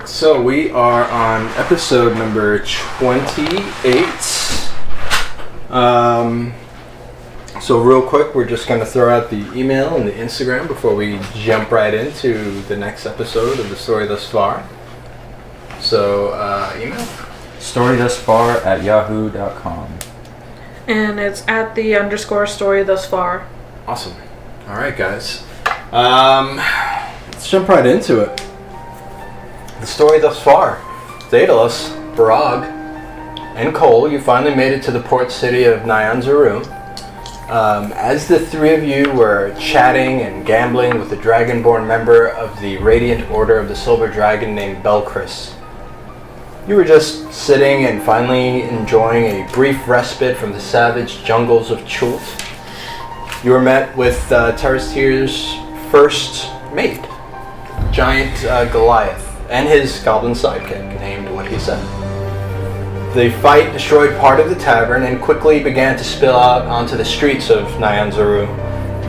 So we are on episode number 28. So real quick, we're just going to throw out the email and the Instagram before we jump right into the next episode of the story thus far. So, email? storythusfar@yahoo.com. And it's at the _story thus far. Awesome. All right, guys. Let's jump right into it. The story thus far. Daedalus, Barag, and Cole, you finally made it to the port city of Nyan-Zaru. As the three of you were chatting and gambling with a dragonborn member of the Radiant Order of the Silver Dragon named Belchris, you were just sitting and finally enjoying a brief respite from the savage jungles of Chult. You were met with Terrastier's first mate, Giant Goliath, and his goblin sidekick, named what he said. The fight destroyed part of the tavern and quickly began to spill out onto the streets of Nyan-Zaru.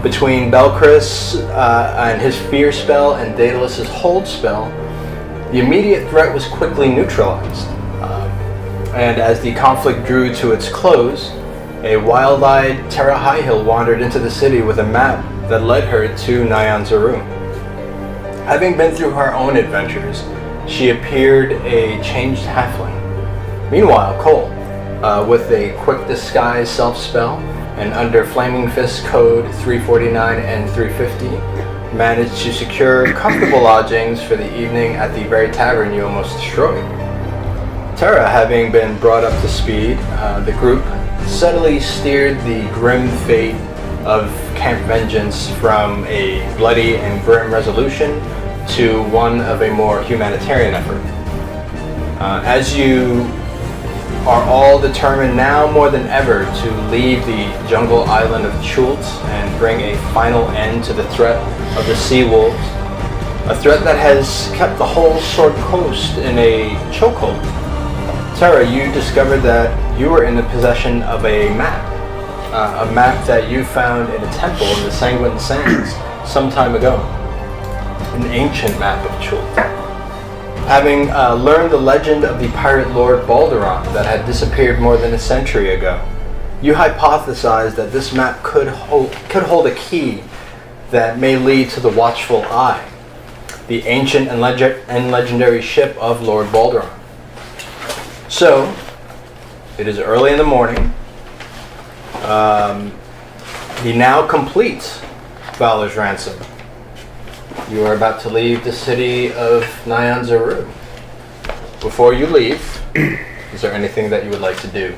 Between Belchris and his fear spell and Daedalus' hold spell, the immediate threat was quickly neutralized. And as the conflict drew to its close, a wild-eyed Terra Highhill wandered into the city with a map that led her to Nyan-Zaru. Having been through her own adventures, she appeared a changed halfling. Meanwhile, Cole, with a quick disguise self-spell and under Flaming Fist code 349 and 350, managed to secure comfortable lodgings for the evening at the very tavern you almost destroyed. Terra, having been brought up to speed, the group subtly steered the grim fate of Camp Vengeance from a bloody and grim resolution to one of a more humanitarian effort. As you are all determined now more than ever to leave the jungle island of Chult and bring a final end to the threat of the sea wolves, a threat that has kept the whole Sword Coast in a chokehold. Terra, you discovered that you were in the possession of a map that you found in a temple in the Sanguine Sands some time ago, an ancient map of Chult. Having learned the legend of the Pirate Lord Balduran that had disappeared more than a century ago, you hypothesized that this map could hold a key that may lead to the Watchful Eye, the ancient and legendary ship of Lord Balduran. So, it is early in the morning. The now complete Valor's Ransom. You are about to leave the city of Nyan-Zaru. Before you leave, is there anything that you would like to do?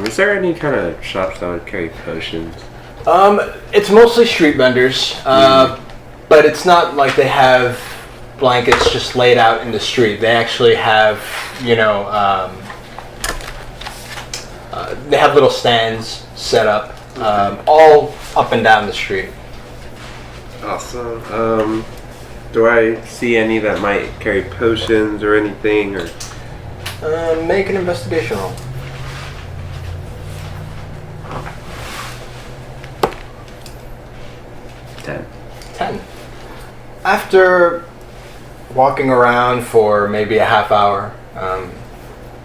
Is there any kind of shops that would carry potions? It's mostly street vendors, but it's not like they have blankets just laid out in the street. They actually have, they have little stands set up, all up and down the street. Awesome. Do I see any that might carry potions or anything? Or Make an investigation roll. Ten. 10. After walking around for maybe a half hour,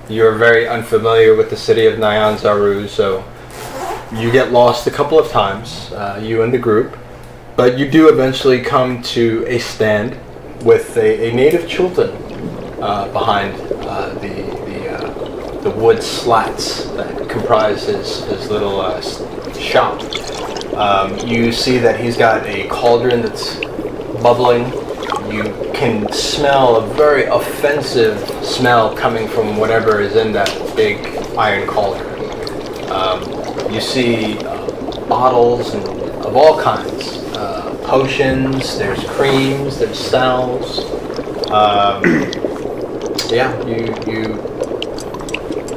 you're very unfamiliar with the city of Nyan-Zaru, so you get lost a couple of times, you and the group. But you do eventually come to a stand with a native Chultan behind the wood slats that comprise his little shop. You see that he's got a cauldron that's bubbling. You can smell a very offensive smell coming from whatever is in that big iron cauldron. You see bottles of all kinds. Potions, there's creams, there's salves.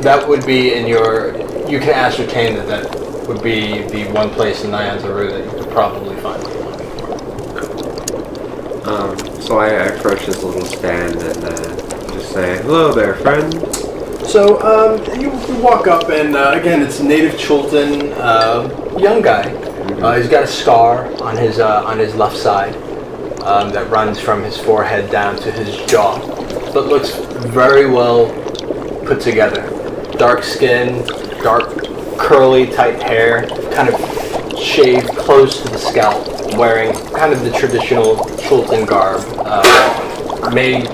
That would be in your. You can ascertain that would be the one place in Nyan-Zaru that you could probably find what you're looking for. So I approach this little stand and just say, "Hello there, friend." So you walk up and again, it's a native Chultan young guy. He's got a scar on his left side. that runs from his forehead down to his jaw, but looks very well put together. Dark skin, dark curly tight hair, kind of shaved close to the scalp, wearing kind of the traditional Chultan garb, made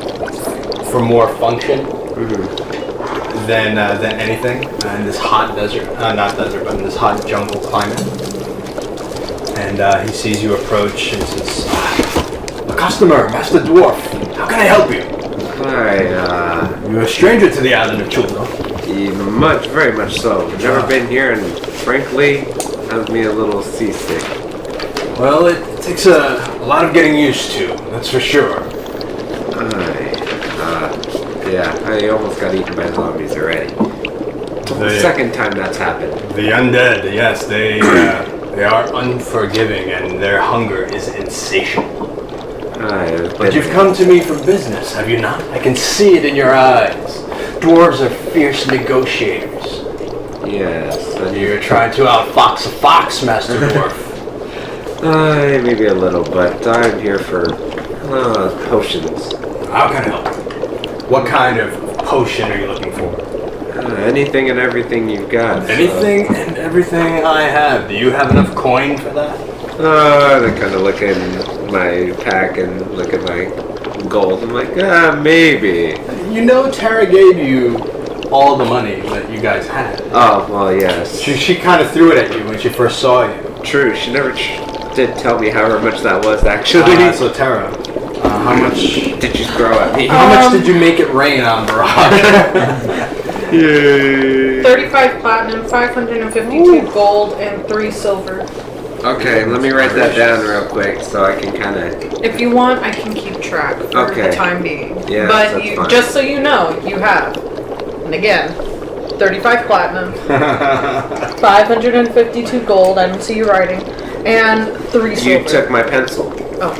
for more function than anything in this hot desert, not desert, but in this hot jungle climate. And he sees you approach and says, "A customer, Master Dwarf. How can I help you?" Hi, You're a stranger to the island of Chult, very much so. Never been here, and frankly, has me a little seasick. Well, it takes a lot of getting used to, that's for sure. Yeah, I almost got eaten by zombies already. The second time that's happened. The undead, yes, they are unforgiving, and their hunger is insatiable. But you've come to me for business, have you not? I can see it in your eyes. Dwarves are fierce negotiators. Yes. And you're trying to outfox a fox, Master Dwarf. Maybe a little, but I'm here for potions. How can I help? What kind of potion are you looking for? Anything and everything you've got. Anything and everything I have. Do you have enough coin for that? I kind of look in my pack and look at my gold. I'm like, maybe. You know, Tara gave you all the money that you guys had. Oh, well, yes. She kind of threw it at you when she first saw you. True. She never did tell me however much that was, actually. So Tara, how much did you throw at me? How much did you make it rain on Barrage? Yay. 35 platinum, 552 gold, and 3 silver. Okay, let me write that down real quick so I can kind of... If you want, I can keep track for the time being. Yeah, but just so you know, you have, and again, 35 platinum, 552 gold, I don't see you writing, and 3 silver. You took my pencil. Oh.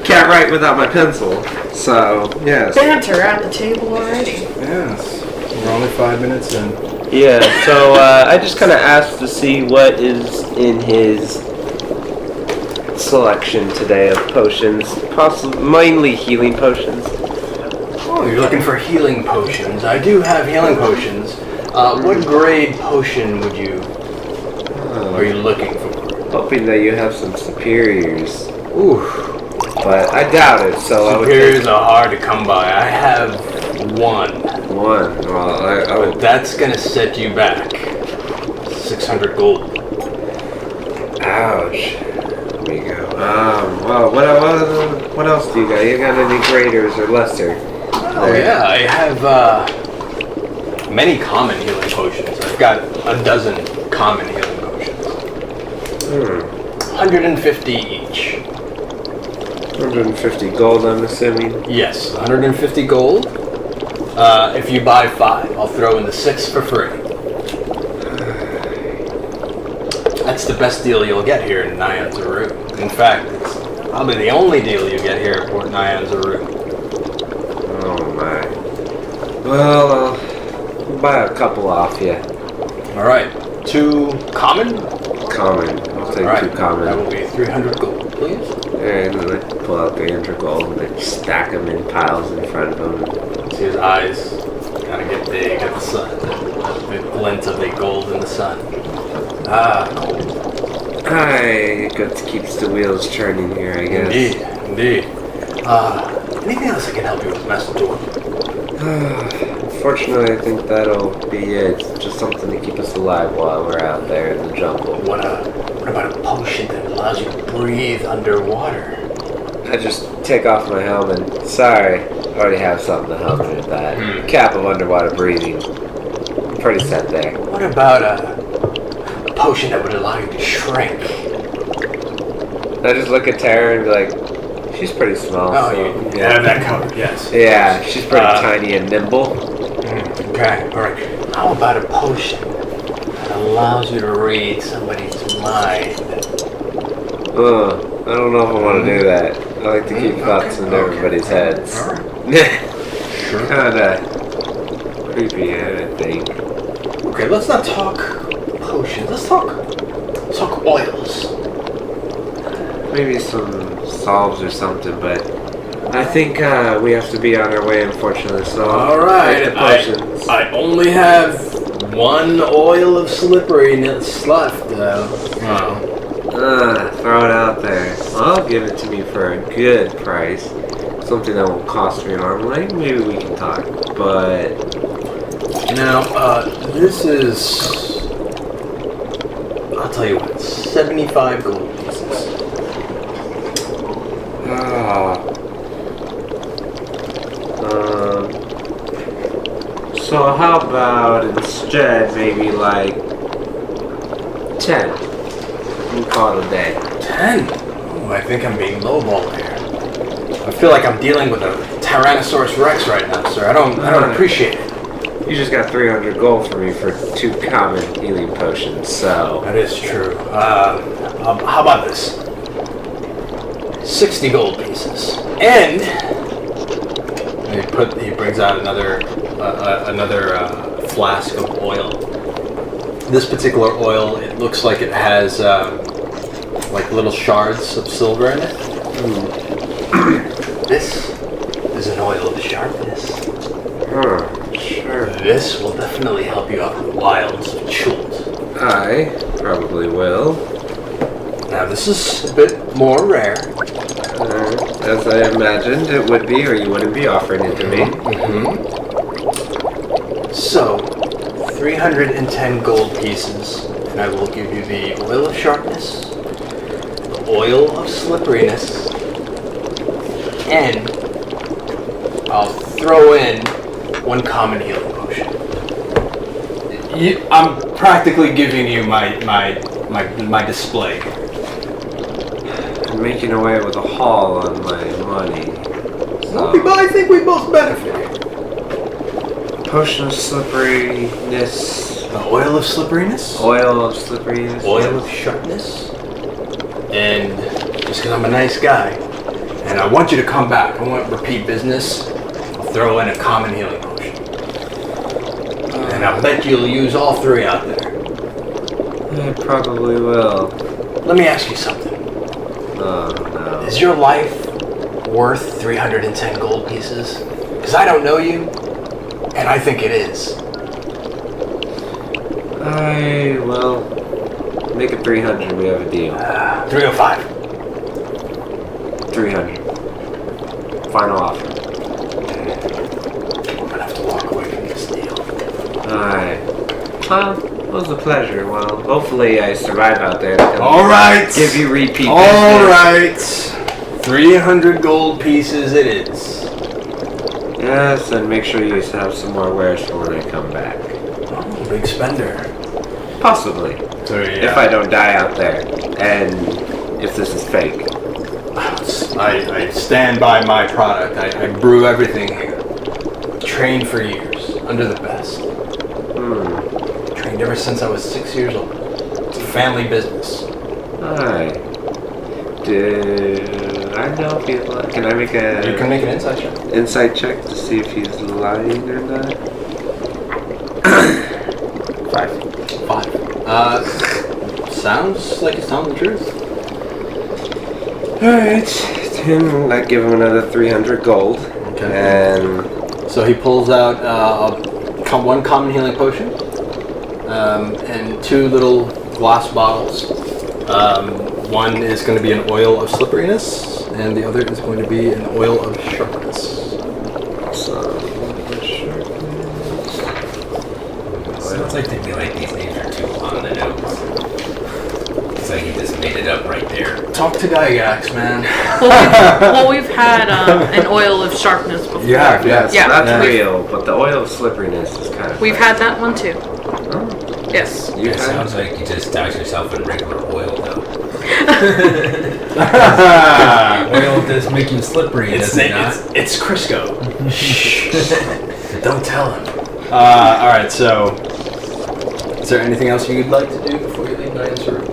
Can't write without my pencil, so, yes. Banter at the table already. Yes. We're only 5 minutes in. Yeah, so I just kind of asked to see what is in his selection today of potions, mainly healing potions. Oh, you're looking for healing potions. I do have healing potions. What grade potion are you looking for? Hoping that you have some superiors. Ooh. But I doubt it, so superiors are hard to come by. I have one. Well, but that's gonna set you back 600 gold. Ouch. There we go. Well, what else do you got? You got any graders or lesser? Oh yeah, I have many common healing potions. I've got a dozen common healing potions. 150 each. 150 gold, I'm assuming? Yes, 150 gold. If you buy 5, I'll throw in the 6 for free. That's the best deal you'll get here in Nyanzaru. In fact, it's probably the only deal you get here at Port Nyanzaru. Oh my. Well, I'll buy a couple off you. Alright, 2 common? Common. I'll take 2 common. That will be 300 gold, please. And then I pull out 300 gold and I stack them in piles in front of him. See his eyes kind of get big at the sun. The glint of the gold in the sun. Gold. It keeps the wheels turning here, I guess. Indeed. Anything else I can help you with, Master Dwarf? Unfortunately, I think that'll be it. Just something to keep us alive while we're out there in the jungle. What about a potion that allows you to breathe underwater? I just take off my helmet. Sorry, I already have something to help me with that. Cap of underwater breathing. I'm pretty set there. What about a potion that would allow you to shrink? I just look at Tara and be like, she's pretty small. Oh, so, you have that covered, yes. Yeah, she's pretty tiny and nimble. Okay, alright. How about a potion that allows you to read somebody's mind? I don't know if I want to do that. I like to keep thoughts in everybody's heads. Sure. Kinda creepy, I think. Okay, let's not talk potions. Let's talk oils. Maybe some solves or something, but I think we have to be on our way, unfortunately. So All right, take the potions. I only have one oil of slipperiness left, though. Throw it out there. Well, give it to me for a good price. Something that won't cost me an arm and leg. Maybe we can talk. But now, this is. I'll tell you what, 75 gold pieces. So how about instead maybe like 10? We call it a day. 10? Oh, I think I'm being lowballed here. I feel like I'm dealing with a Tyrannosaurus Rex right now, sir. I don't appreciate it. You just got 300 gold for me for 2 common healing potions, so... That is true. How about this? 60 gold pieces. And he brings out another flask of oil. This particular oil, it looks like it has like little shards of silver in it. This is an oil of sharpness. Sure. This will definitely help you out in the wilds of Chult. I probably will. Now this is a bit more rare. As I imagined it would be, or you wouldn't be offering it to me. So, 310 gold pieces, and I will give you the oil of sharpness, the oil of slipperiness, and I'll throw in 1 common healing potion. I'm practically giving you my display. I'm making away with a haul on my money. So. But I think we both benefit. Potion of slipperiness. The oil of slipperiness. Oil of slipperiness. Oil of sharpness. And just because I'm a nice guy, and I want you to come back, I want repeat business, I'll throw in a common healing potion. And I bet you'll use all 3 out there. I probably will. Let me ask you something. Oh, no. Is your life worth 310 gold pieces? Because I don't know you, and I think it is. Well, make it 300, we have a deal. 305. 300. Final offer. I'm gonna have to walk away from this deal. Alright. Well, it was a pleasure. Well, hopefully I survive out there. All right. Give you repeat All business. right. 300 gold pieces it is. Yes, and make sure you have some more wares for when I come back. Oh, big spender. Possibly. So, yeah. If I don't die out there. And if this is fake. I stand by my product. I brew everything here. Trained for years. Under the best. Trained ever since I was 6 years old. It's a family business. Alright. Do I know if he's lying? Can I make a... You can make an insight check. Insight check to see if he's lying or not? 5. Sounds like he's telling the truth. Alright. Then I give him another 300 gold. Okay. And... So he pulls out 1 common healing potion and 2 little glass bottles. One is going to be an oil of slipperiness, and the other is going to be an oil of sharpness. Sounds like to me like these names are too on the nose. It's like he just made it up right there. Talk to Gygax, man. Well, we've had an oil of sharpness before. Yeah. Yes, Yeah. that's real, but the oil of slipperiness is kind of... We've had that one too. Oh. Yes. You It had... sounds like you just douse yourself in regular oil, though. Oil does make you slippery, does it not? It's Crisco. Shh. Don't tell him. Alright, so... Is there anything else you'd like to do before you leave Nian's room?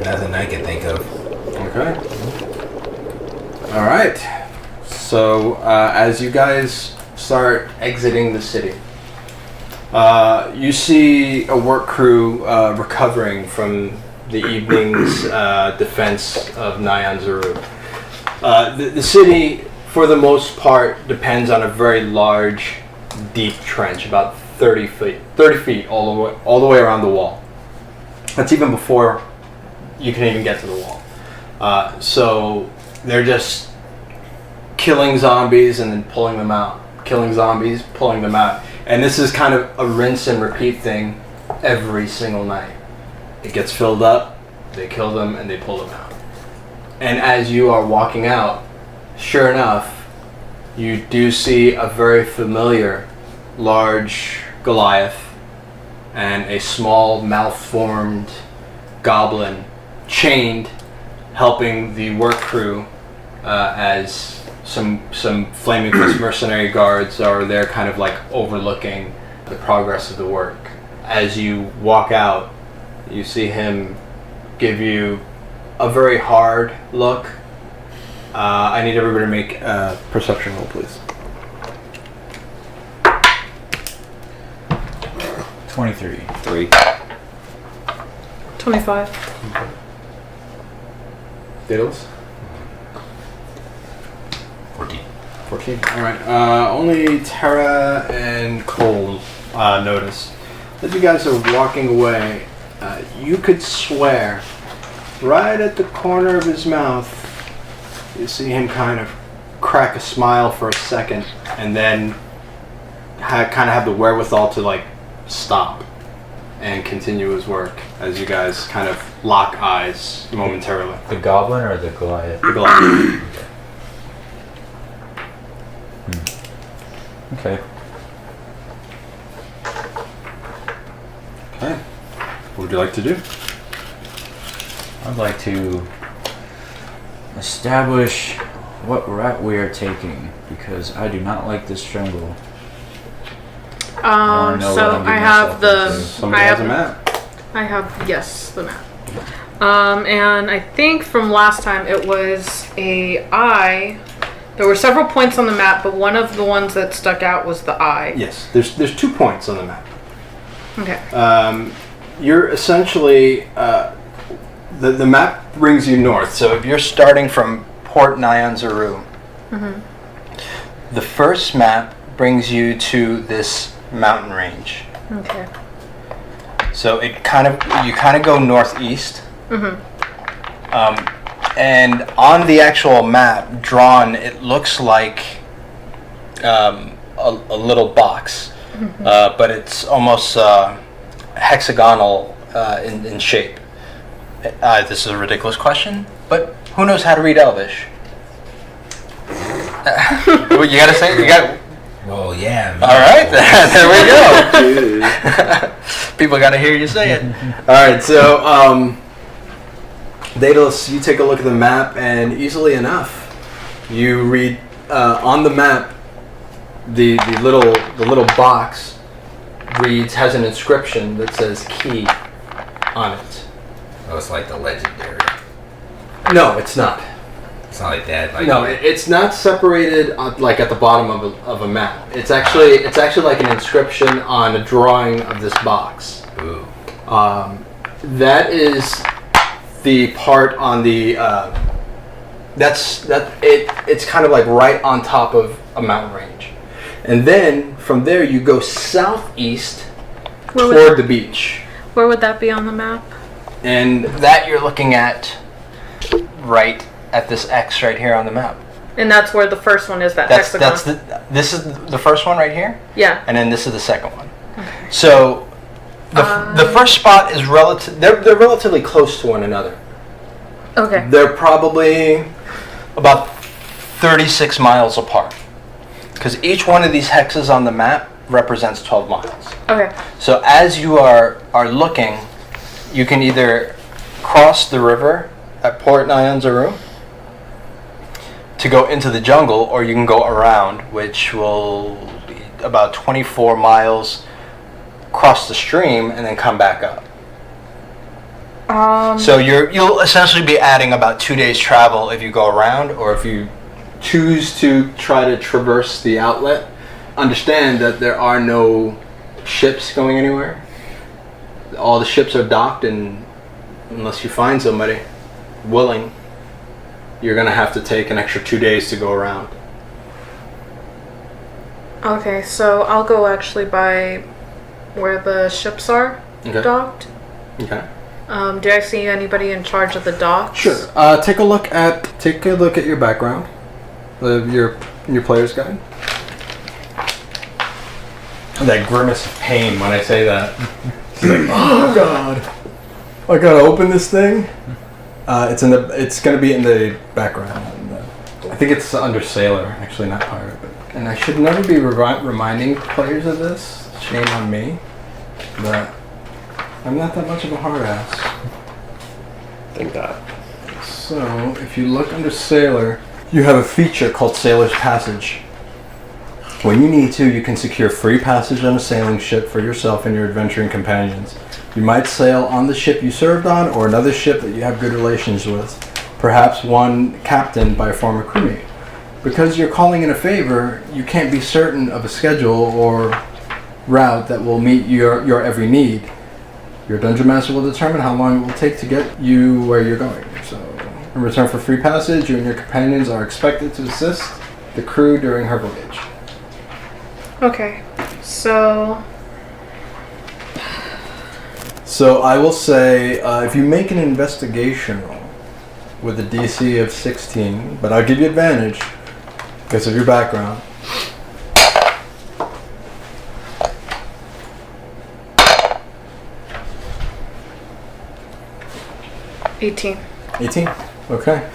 Nothing I can think of. Okay. Alright. So, as you guys start exiting the city, you see a work crew recovering from the evening's defense of Nyanzaru. The city, for the most part, depends on a very large, deep trench, about 30 feet all the way around the wall. That's even before you can even get to the wall. So they're just killing zombies and then pulling them out. Killing zombies, pulling them out. And this is kind of a rinse and repeat thing every single night. It gets filled up, they kill them, and they pull them out. And as you are walking out, sure enough, you do see a very familiar large Goliath and a small malformed goblin chained, helping the work crew as some Flaming Fist mercenary guards are there kind of like overlooking the progress of the work. As you walk out, you see him give you a very hard look. I need everybody to make a perception roll, please. 23. 3. 25. Daedalus? 14. 14. Alright. Only Tara and Cole notice. As you guys are walking away, you could swear right at the corner of his mouth, you see him kind of crack a smile for a second and then kind of have the wherewithal to like stop and continue his work as you guys kind of lock eyes momentarily. The goblin or the Goliath? The Goliath. Okay. Okay. What would you like to do? I'd like to establish what route we are taking because I do not like this jungle. So I have Somebody has a map. I have, yes, the map. And I think from last time it was a eye. There were several points on the map, but one of the ones that stuck out was the eye. Yes, there's 2 points on the map. Okay. You're essentially the map brings you north. So if you're starting from Port Nyanzaru, the first map brings you to this mountain range. Okay. So you kind of go northeast. And on the actual map drawn, it looks like a little box, but it's almost hexagonal in shape. This is a ridiculous question, but who knows how to read Elvish? You gotta say it. You got. Well, yeah. All right, there we go. People gotta hear you say it. All right, so Daedalus, you take a look at the map, and easily enough, you read on the map. The little box has an inscription that says "key" on it. Oh, it's like the legendary. No, it's not. It's not like that. Like No, it's not separated like at the bottom of a map. It's actually like an inscription on a drawing of this box. Ooh. That is the part on the. It's kind of like right on top of a mountain range, and then from there you go southeast toward the beach. Where would that be on the map? And that you're looking at right at this X right here on the map. And that's where the first one is, that hexagon. This is the first one right here, Yeah. and then this is the second one. Okay. So the first spot is they're relatively close to one another. Okay. They're probably about 36 miles apart, because each one of these hexes on the map represents 12 miles. Okay. So as you are looking, you can either cross the river at Port Nyanzaru to go into the jungle, or you can go around, which will be about 24 miles, cross the stream, and then come back up. So you'll essentially be adding about 2 days travel if you go around, or if you choose to try to traverse the outlet. Understand that there are no ships going anywhere. All the ships are docked and unless you find somebody willing, you're going to have to take an extra 2 days to go around. Okay, so I'll go actually by where the ships are docked. Okay. Do I see anybody in charge of the docks? Sure. Take a look at your background, your player's guide. That grimace of pain when I say that. It's like, oh god, I gotta open this thing. It's gonna be in the background. I think it's under sailor, actually not pirate. And I should never be reminding players of this. Shame on me, but I'm not that much of a hard ass. Thank God. So, if you look under Sailor, you have a feature called Sailor's Passage. When you need to, you can secure free passage on a sailing ship for yourself and your adventuring companions. You might sail on the ship you served on or another ship that you have good relations with, perhaps one captained by a former crewmate. Because you're calling in a favor, you can't be certain of a schedule or route that will meet your every need. Your dungeon master will determine how long it will take to get you where you're going. So, in return for free passage, you and your companions are expected to assist the crew during her voyage. Okay, so I will say, if you make an investigation roll with a DC of 16, but I'll give you advantage because of your background. $18. 18? Okay.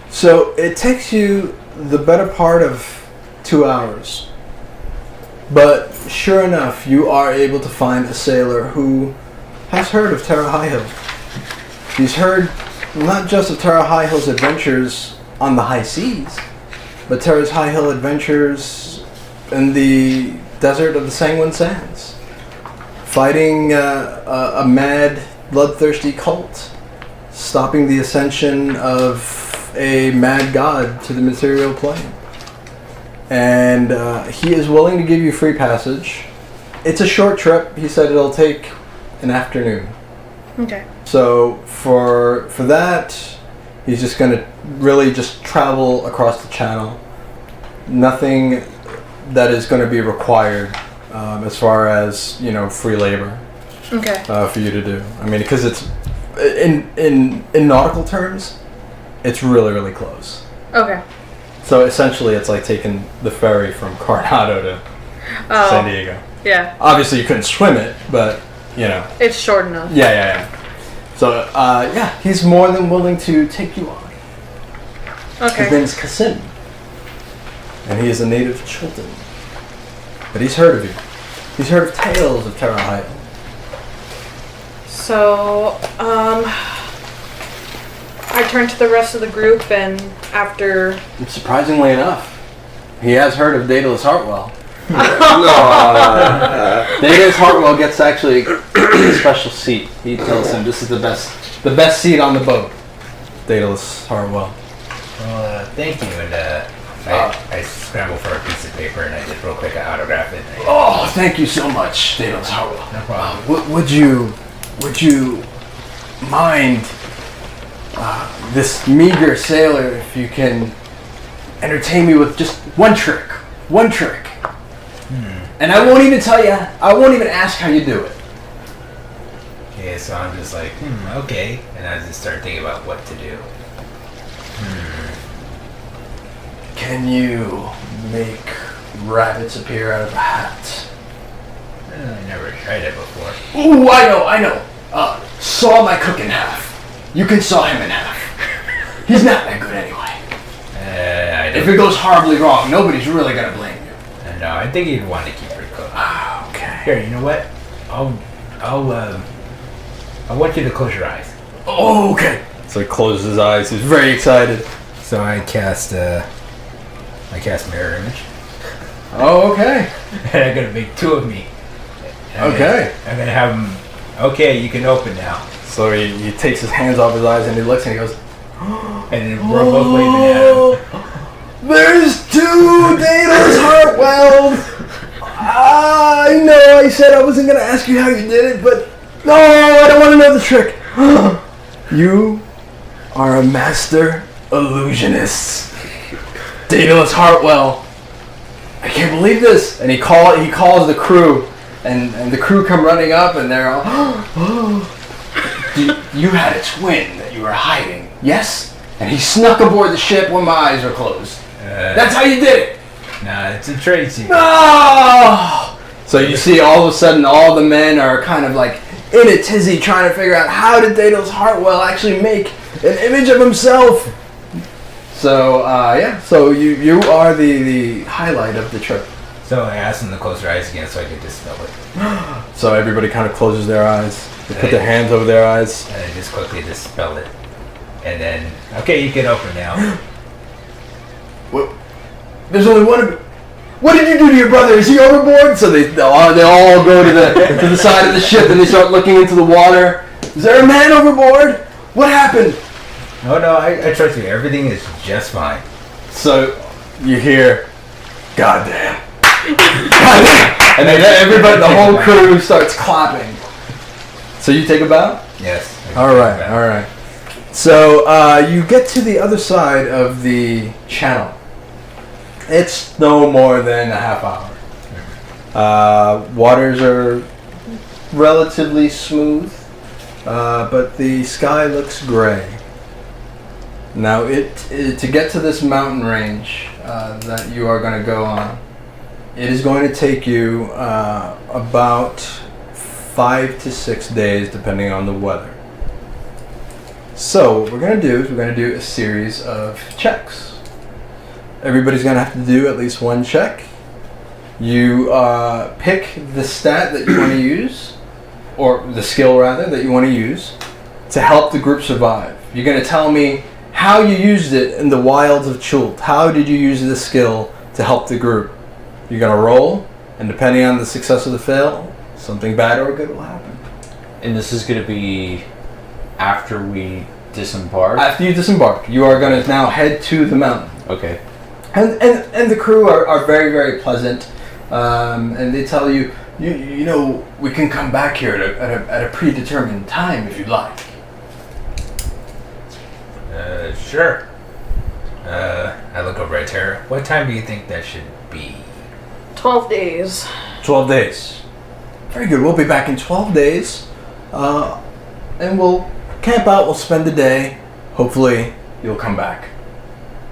So it takes you the better part of 2 hours. But sure enough, you are able to find a sailor who has heard of Terra High Hill. He's heard not just of Terra High Hill's adventures on the high seas, but Terra's High Hill adventures in the desert of the Sanguine Sands, fighting a mad, bloodthirsty cult, stopping the ascension of a mad god to the material plane. And he is willing to give you free passage. It's a short trip. He said it'll take an afternoon. Okay. So for that, he's just going to really just travel across the channel. Nothing that is going to be required as far as, free labor. Okay. For you to do. I mean, because it's in nautical terms, it's really, really close. Okay. So essentially, it's like taking the ferry from Coronado to San Diego. Yeah. Obviously, you couldn't swim it, but it's short enough. Yeah. So he's more than willing to take you on. Okay. His name's Kassim, and he is a native of Chult. But he's heard of you. He's heard of tales of Terra High. So, I turn to the rest of the group, and after... Surprisingly enough, he has heard of Daedalus Hartwell. Daedalus Hartwell gets actually a special seat. He tells him this is the best seat on the boat. Daedalus Hartwell. Well, thank you, and I scrambled for a piece of paper and I just real quick autograph it. Oh, thank you so much, Daedalus Hartwell. No problem. Would you mind this meager sailor if you can entertain me with just one trick? One trick. And I won't even tell you, I won't even ask how you do it. Yeah, so I'm just like, okay. And I just start thinking about what to do. Can you make rabbits appear out of a hat? I never tried it before. Ooh, I know. Saw my cook in half. You can saw him in half. He's not that good anyway. If it goes horribly wrong, nobody's really gonna blame you. No, I think you'd want to keep her cooked. Okay. Here, you know what? I want you to close your eyes. Oh, okay. So he closes his eyes. He's very excited. So I cast mirror image. Oh, okay. And I'm gonna make 2 of me. Okay. I'm gonna have them. Okay, you can open now. So he takes his hands off his eyes and he looks and he goes, And then we're both waving at him. There's 2 Daedalus Hartwells! I know I said I wasn't going to ask you how you did it, but no, I don't want to know the trick. You are a master illusionist. Daedalus Hartwell. I can't believe this. And he calls the crew, and the crew come running up, and they're all, you had a twin that you were hiding, yes? And he snuck aboard the ship when my eyes were closed. That's how you did it. Nah, it's a trade secret. No! So you see all of a sudden all the men are kind of like in a tizzy trying to figure out how did Daedalus Hartwell actually make an image of himself. So, so you are the highlight of the trip. So I asked them to close their eyes again so I could dispel it. So everybody kind of closes their eyes. They put their hands over their eyes. And I just quickly dispel it. And then, okay, you can open now. Well, there's only one of you. What did you do to your brother? Is he overboard? So they all go to the side of the ship and they start looking into the water. Is there a man overboard? What happened? Oh no, I trust you. Everything is just fine. So you hear, goddamn. And then everybody, the whole crew starts clapping. So you take a bow? Yes. All right. So you get to the other side of the channel. It's no more than a half hour. Waters are relatively smooth, but the sky looks gray. Now, to get to this mountain range that you are going to go on, it is going to take you about 5 to 6 days, depending on the weather. So what we're going to do is we're going to do a series of checks. Everybody's going to have to do at least one check. You pick the stat that you want to use, or the skill rather, that you want to use to help the group survive. You're going to tell me how you used it in the wilds of Chult. How did you use this skill to help the group? You're going to roll, and depending on the success or the fail, something bad or good will happen. And this is going to be after we disembark? After you disembark, you are going to now head to the mountain. Okay. And the crew are very, very pleasant, and they tell you, you know, we can come back here at a predetermined time if you'd like. Sure. I look over at Tara. What time do you think that should be? 12 days. 12 days. Very good. We'll be back in 12 days, and we'll camp out. We'll spend the day. Hopefully, you'll come back.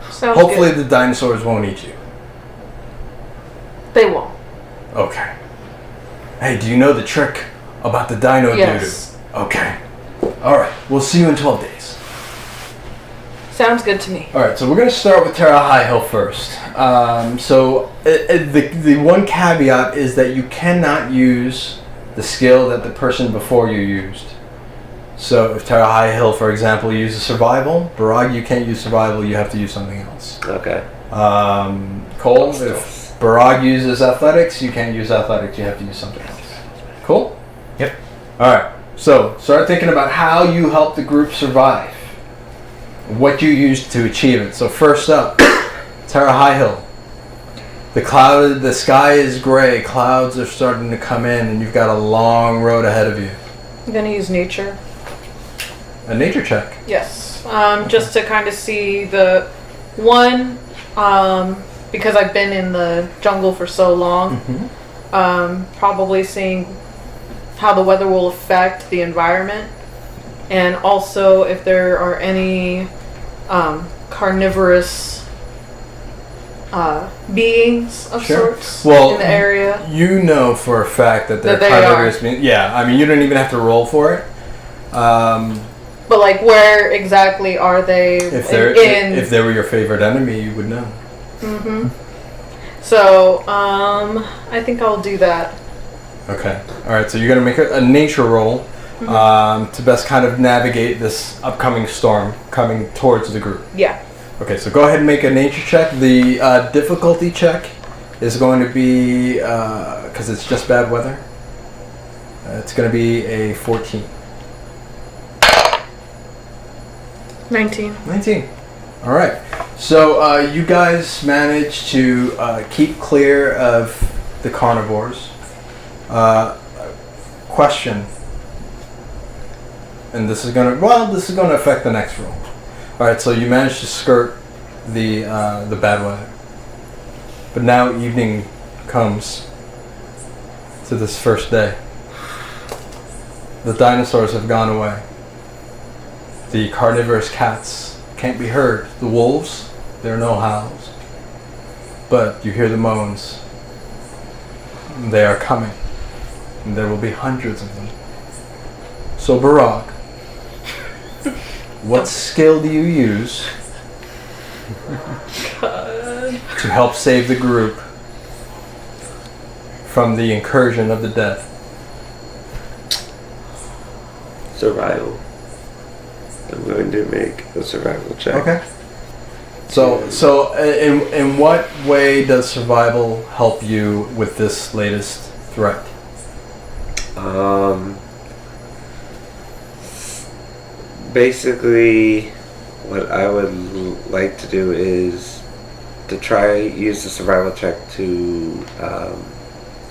Sounds Hopefully good. the dinosaurs won't eat you. They won't. Okay. Hey, do you know the trick about the dino Yes. doo-doo? Okay. Alright, we'll see you in 12 days. Sounds good to me. Alright, so we're going to start with Terra High Hill first. The one caveat is that you cannot use the skill that the person before you used. So if Terra High Hill, for example, uses survival, Barag, you can't use survival, you have to use something else. Okay. Cole, if Barag uses athletics, you can't use athletics, you have to use something else. Cool? Yep. Alright, so start thinking about how you help the group survive. What you used to achieve it. So first up, Terra High Hill. The sky is gray, clouds are starting to come in, and you've got a long road ahead of you. I'm going to use nature. A nature check. Yes. Just to kind of see the one, because I've been in the jungle for so long, probably seeing how the weather will affect the environment, and also if there are any carnivorous beings of sorts in the area. You know for a fact that they're That they carnivorous beings. Yeah, I mean, you don't even have to roll for it. But like, where exactly are they? If they were your favorite enemy, you would know. So, I think I'll do that. Okay. All right. So you're gonna make a nature roll to best kind of navigate this upcoming storm coming towards the group. Yeah. Okay. So go ahead and make a nature check. The difficulty check is going to be because it's just bad weather. It's going to be a 14. 19. 19. All right. So you guys managed to keep clear of the carnivores. Question. and this is gonna affect the next roll. All right, so you managed to skirt the bad weather, but now evening comes to this first day. The dinosaurs have gone away. The carnivorous cats can't be heard. The wolves, there are no howls, but you hear the moans. They are coming, and there will be hundreds of them. So Barag, what skill do you use to help save the group from the incursion of the dead? Survival. I'm going to make a survival check. Okay. So in what way does survival help you with this latest threat? Basically, what I would like to do is to try use the survival check to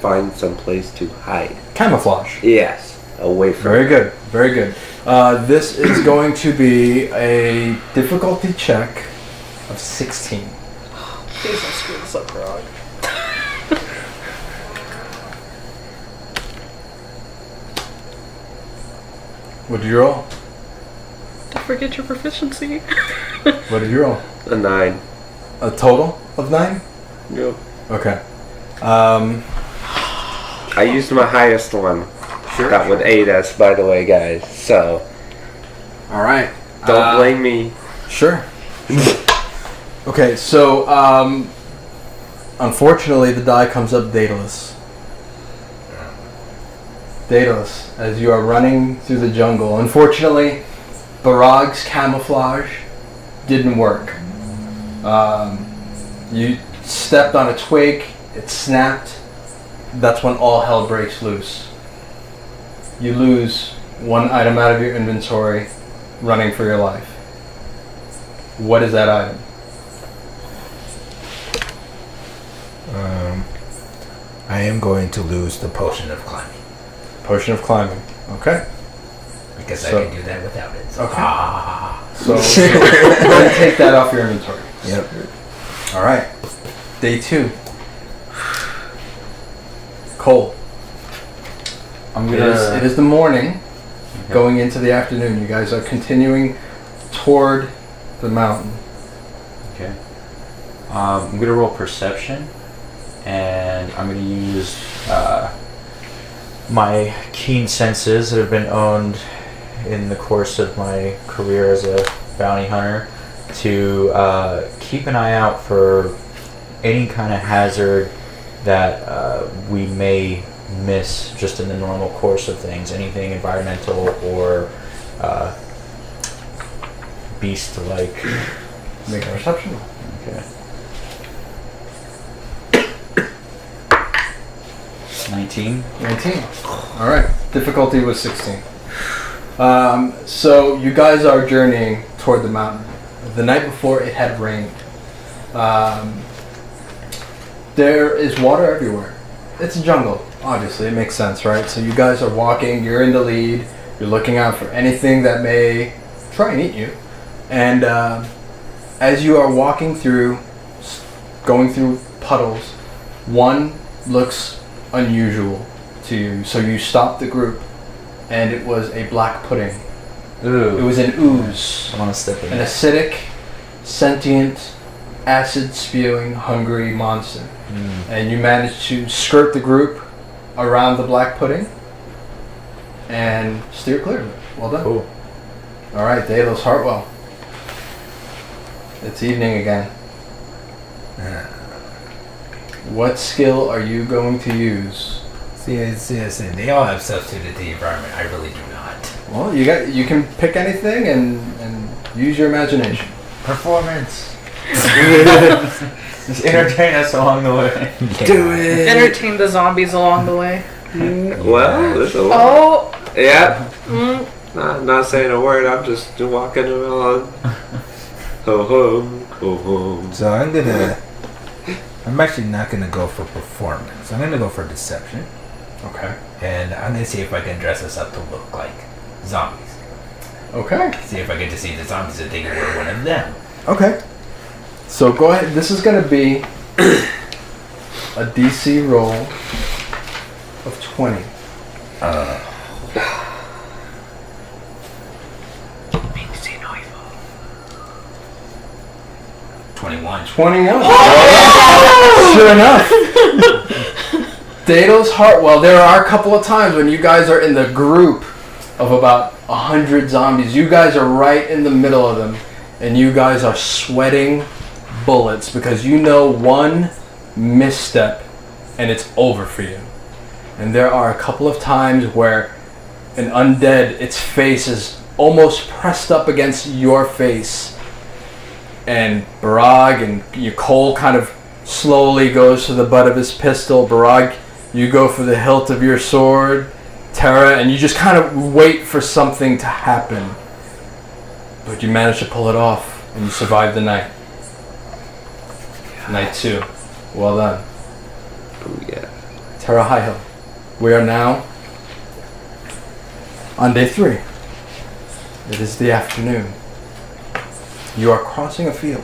find some place to hide. Camouflage. Yes, away from. Very good. Very good. This is going to be a difficulty check of 16. Please don't screw this up, Barag. What did you roll? Don't forget your proficiency. What did you roll? A 9. A total of 9? Yep. Okay. I used my highest one. Sure. That would aid us, by the way, guys. So All right. don't blame me. Sure. Okay, so unfortunately the die comes up dataless. Dataless, as you are running through the jungle. Unfortunately, Barag's camouflage didn't work. You stepped on a twig, it snapped. That's when all hell breaks loose. You lose one item out of your inventory, running for your life. What is that item? I am going to lose the potion of climbing Potion of climbing. Okay. because So- I can do that without it. So. Okay. So go ahead and take that off your inventory. Yep. All right. Day 2. Cole. It is the morning, going into the afternoon. You guys are continuing toward the mountain. Okay. I'm gonna roll perception, and I'm gonna use my keen senses that have been owned in the course of my career as a bounty hunter to keep an eye out for any kind of hazard that we may miss just in the normal course of things. Anything environmental or beast-like. Make a perception. Okay. 19. 19. All right. Difficulty was 16. So you guys are journeying toward the mountain. The night before, it had rained. There is water everywhere. It's a jungle, obviously. It makes sense, right? So you guys are walking. You're in the lead. You're looking out for anything that may try and eat you. And as you are walking through, going through puddles, one looks unusual to you. So you stop the group, and it was a black pudding. Ooh. It was an ooze. I want to step in. An acidic, sentient, acid-spewing, hungry monster. And you managed to skirt the group around the black pudding and steer clear of it. Well done. Cool. All right, Daedalus Hartwell. It's evening again. What skill are you going to use? See, they all have stuff suited to the environment. I really do not. Well, you can pick anything and use your imagination. Performance. Just entertain us along the way. Do it. Entertain the zombies along the way. Well, there's a lot. Oh! Yeah. Mm. Not saying a word. I'm just walking along. Ho ho ho ho. So I'm actually not gonna go for performance. I'm gonna go for deception, Okay. and I'm gonna see if I can dress us up to look like zombies. Okay. See if I get to see the zombies that think we're one of them. Okay. So go ahead. This is going to be a DC roll of 20. 21. 21. Sure enough. Dato's heart. Well, there are a couple of times when you guys are in the group of about 100 zombies. You guys are right in the middle of them, and you guys are sweating bullets because you know one misstep and it's over for you. And there are a couple of times where an undead, its face is almost pressed up against your face. And Barag and Cole kind of slowly goes to the butt of his pistol. Barag, you go for the hilt of your sword. Tara, and you just kind of wait for something to happen. But you manage to pull it off, and you survive the night. Night 2. Well done. Oh, yeah. Tara Highhill. We are now on day 3. It is the afternoon. You are crossing a field.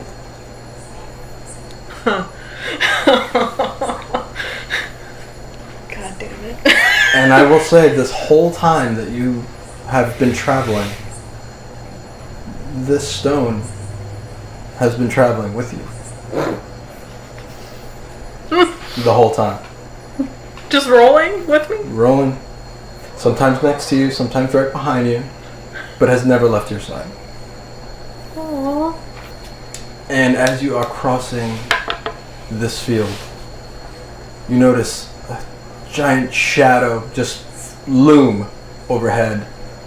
God damn it. And I will say, this whole time that you have been traveling, this stone has been traveling with you. The whole time. Just rolling with me? Rolling. Sometimes next to you, sometimes right behind you, but has never left your side. Aww. And as you are crossing this field, you notice a giant shadow just loom overhead,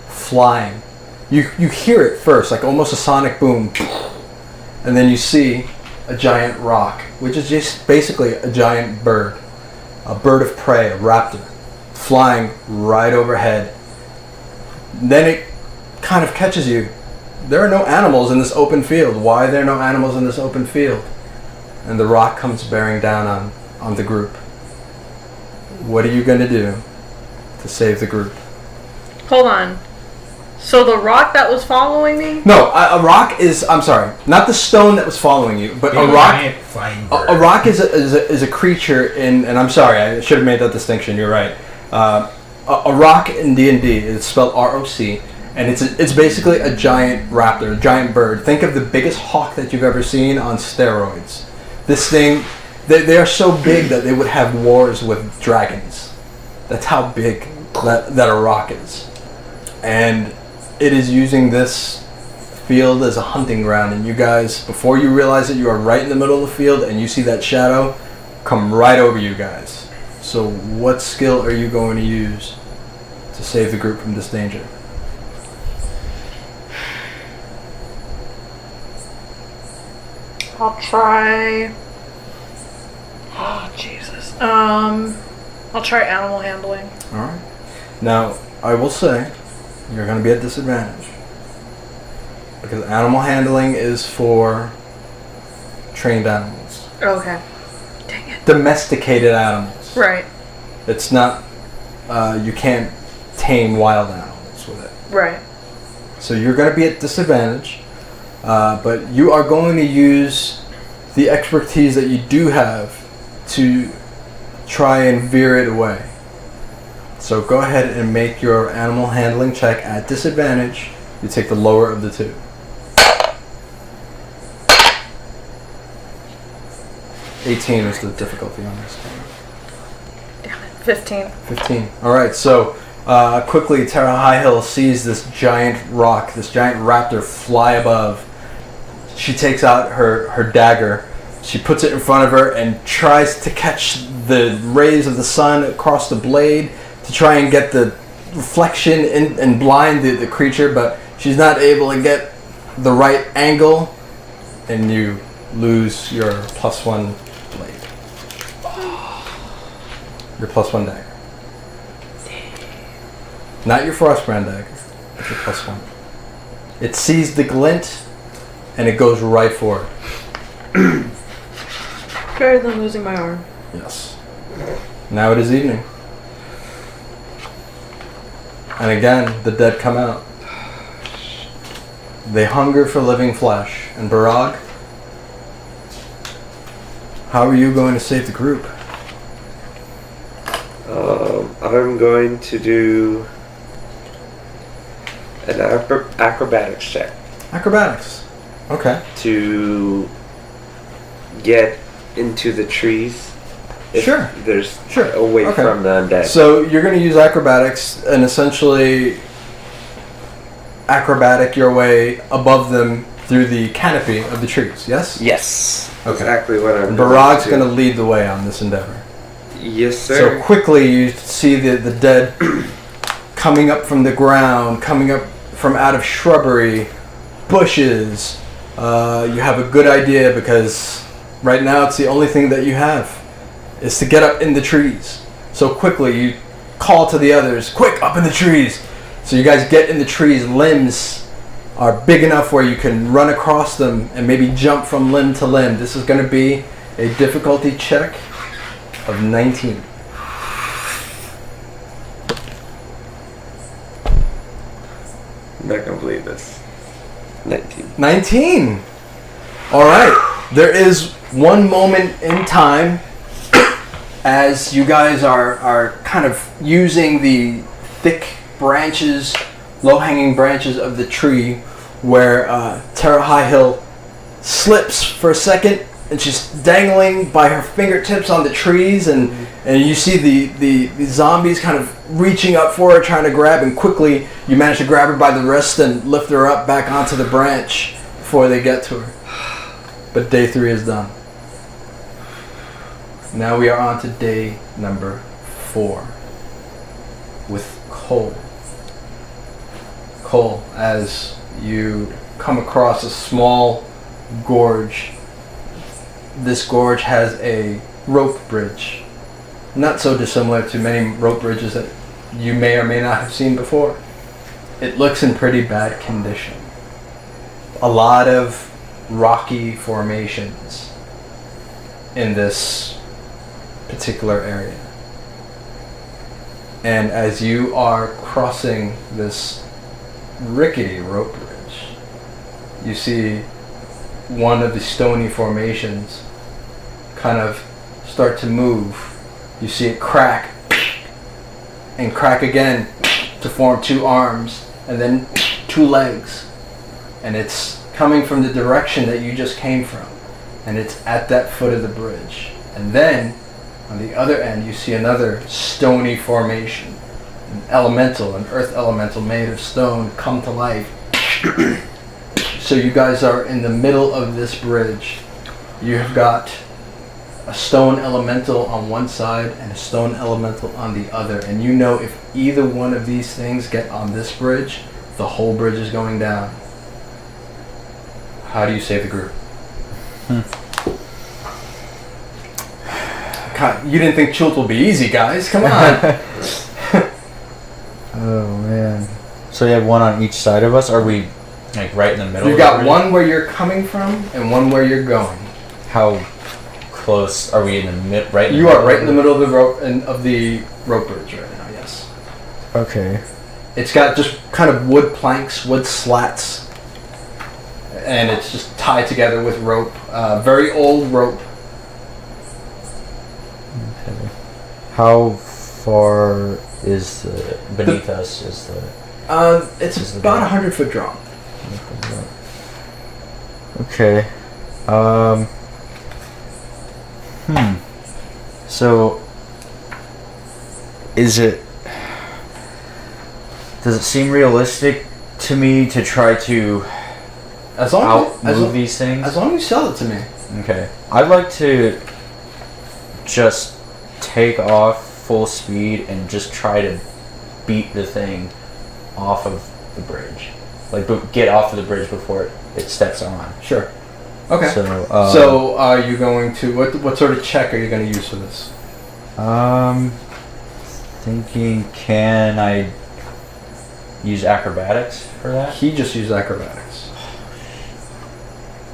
flying. You hear it first, like almost a sonic boom, and then you see a giant rock, which is just basically a giant bird, a bird of prey, a raptor, flying right overhead. Then it kind of catches you. There are no animals in this open field. Why are there no animals in this open field? And the rock comes bearing down on the group. What are you going to do to save the group? Hold on. So the rock that was following me? No, a rock is, I'm sorry, not the stone that was following you, but a rock. A rock is a creature in, and I'm sorry, I should have made that distinction, you're right. A rock in D&D is spelled R-O-C, and it's basically a giant raptor, a giant bird. Think of the biggest hawk that you've ever seen on steroids. This thing, they are so big that they would have wars with dragons. That's how big that a rock is. And it is using this field as a hunting ground, and you guys, before you realize it, you are right in the middle of the field, and you see that shadow come right over you guys. So what skill are you going to use to save the group from this danger? I'll try... Oh, Jesus. I'll try animal handling. Alright. Now, I will say, you're going to be at disadvantage. Because animal handling is for trained animals. Okay. Dang it. Domesticated animals. Right. It's not, you can't tame wild animals with it. Right. So you're going to be at disadvantage, but you are going to use the expertise that you do have to try and veer it away. So go ahead and make your animal handling check at disadvantage. You take the lower of the two. $18 is the difficulty on this one. Damn it. 15. 15. Alright, so quickly Tara Highhill sees this giant rock, this giant raptor fly above. She takes out her dagger. She puts it in front of her and tries to catch the rays of the sun across the blade to try and get the reflection and blind the creature, but she's not able to get the right angle, and you lose your +1 blade. Your +1 dagger. Not your Frostbrand dagger, but your +1. It sees the glint, and it goes right for it. Better than losing my arm. Yes. Now it is evening. And again, the dead come out. They hunger for living flesh. And Barag, how are you going to save the group? I'm going to do an acrobatics check Acrobatics. Okay. to get into the trees. If Sure. There's Sure. away Okay. from the undead. So you're going to use acrobatics and essentially acrobatic your way above them through the canopy of the trees, yes? Yes. Okay. Exactly what I'm Barag's going going to lead the way on this endeavor. Yes, So sir. quickly you see the dead coming up from the ground, coming up from out of shrubbery, bushes. You have a good idea because right now it's the only thing that you have is to get up in the trees. So quickly you call to the others, quick, up in the trees. So you guys get in the trees. Limbs are big enough where you can run across them and maybe jump from limb to limb. This is going to be a difficulty check of 19. I'm not going to believe this. 19. 19! Alright. There is one moment in time as you guys are kind of using the thick branches, low-hanging branches of the tree where Tara Highhill slips for a second and she's dangling by her fingertips on the trees and you see the zombies kind of reaching up for her trying to grab, and quickly you manage to grab her by the wrist and lift her up back onto the branch before they get to her. But day 3 is done. Now we are on to day number 4 with Cole. Cole, as you come across a small gorge, this gorge has a rope bridge. Not so dissimilar to many rope bridges that you may or may not have seen before. It looks in pretty bad condition. A lot of rocky formations in this particular area. And as you are crossing this rickety rope bridge, you see one of the stony formations kind of start to move. You see it crack and crack again to form 2 arms and then 2 legs. And it's coming from the direction that you just came from. And it's at that foot of the bridge. And then on the other end you see another stony formation. An elemental, an earth elemental made of stone come to life. So you guys are in the middle of this bridge. You have got a stone elemental on one side and a stone elemental on the other. And you know if either one of these things get on this bridge, the whole bridge is going down. How do you save the group? God, you didn't think Chult will be easy, guys. Come on. Oh man. So you have one on each side of us? Are we like right in the middle? You've got one where you're coming from and one where you're going. How close are we in the mid? Right. You are right in the middle of the rope bridge right now. Yes. Okay. It's got just kind of wood planks, wood slats, and it's just tied together with rope. Very old rope. Okay. How far is beneath us? Is the It's about 100 foot drop. Okay. So, does it seem realistic to me to try to outmove these things? As long as you sell it to me. Okay. I'd like to just take off full speed and just try to beat the thing off of the bridge. Like, get off of the bridge before it steps on. Sure. Okay. So, So are you going to what sort of check are you going to use for this? Thinking, can I use acrobatics for that? He just used acrobatics.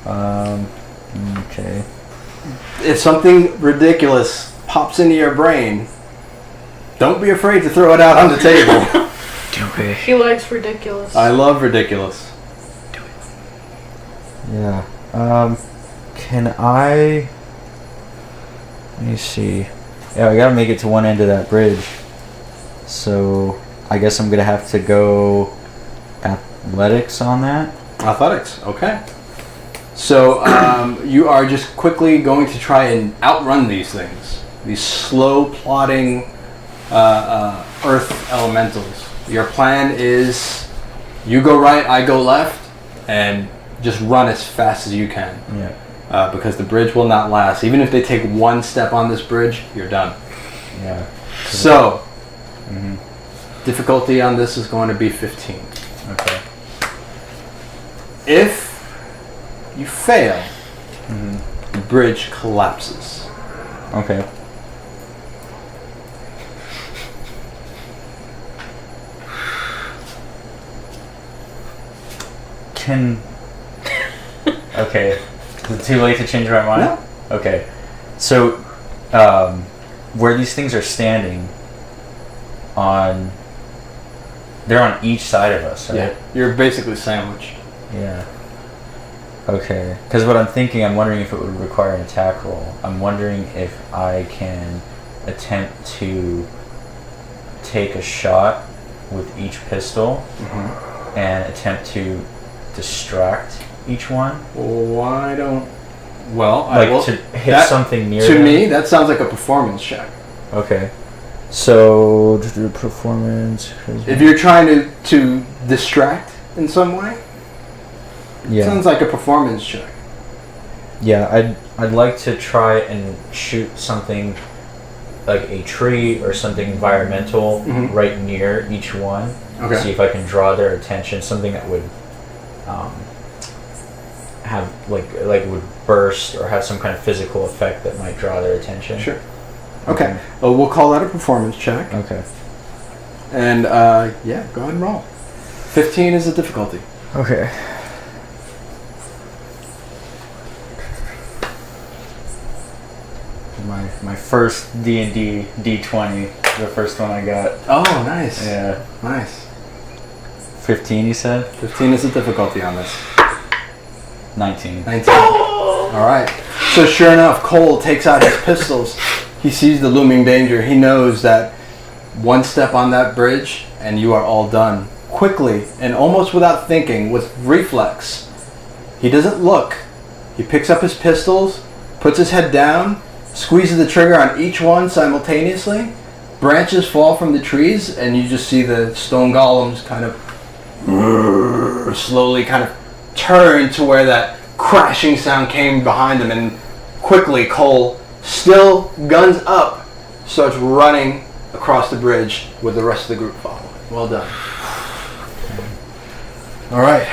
Okay. If something ridiculous pops into your brain, don't be afraid to throw it out on the table. Okay. He likes ridiculous. I love ridiculous. Yeah. Can I... Let me see. Yeah, I gotta make it to one end of that bridge. So, I guess I'm gonna have to go athletics on that. Athletics, okay. So you are just quickly going to try and outrun these things, these slow plodding earth elementals. Your plan is you go right, I go left, and just run as fast as you can. Yeah. Because the bridge will not last. Even if they take one step on this bridge, you're done. Yeah. So, difficulty on this is going to be 15. Okay. If you fail, the bridge collapses. Okay. Okay. Is it too late to change my mind? No. Okay. So, where these things are standing they're on each side of us, right? Yeah. You're basically sandwiched. Yeah. Okay. Because what I'm thinking, I'm wondering if it would require an attack roll. I'm wondering if I can attempt to take a shot with each pistol and attempt to distract each one. Why don't... Well, Like I will... to hit something near To them? me, that sounds like a performance check. Okay. So, to do performance... If you're trying to distract in some way, Yeah. sounds like a performance check. Yeah, I'd like to try and shoot something like a tree or something environmental right near each one. Okay. See if I can draw their attention. Something that would have like would burst or have some kind of physical effect that might draw their attention. Sure. Okay. We'll call that a performance check. Okay. And yeah, go ahead and roll. 15 is the difficulty. Okay. My first D&D D20, the first one I got. Oh, nice. Yeah. Nice. 15, you said? 15 is the difficulty on this. 19. 19. All right. So sure enough, Cole takes out his pistols. He sees the looming danger. He knows that one step on that bridge and you are all done. Quickly and almost without thinking, with reflex, he doesn't look. He picks up his pistols, puts his head down, squeezes the trigger on each one simultaneously. Branches fall from the trees and you just see the stone golems kind of slowly kind of turn to where that crashing sound came behind them, and quickly Cole, still guns up, starts running across the bridge with the rest of the group following. Well done. Alright.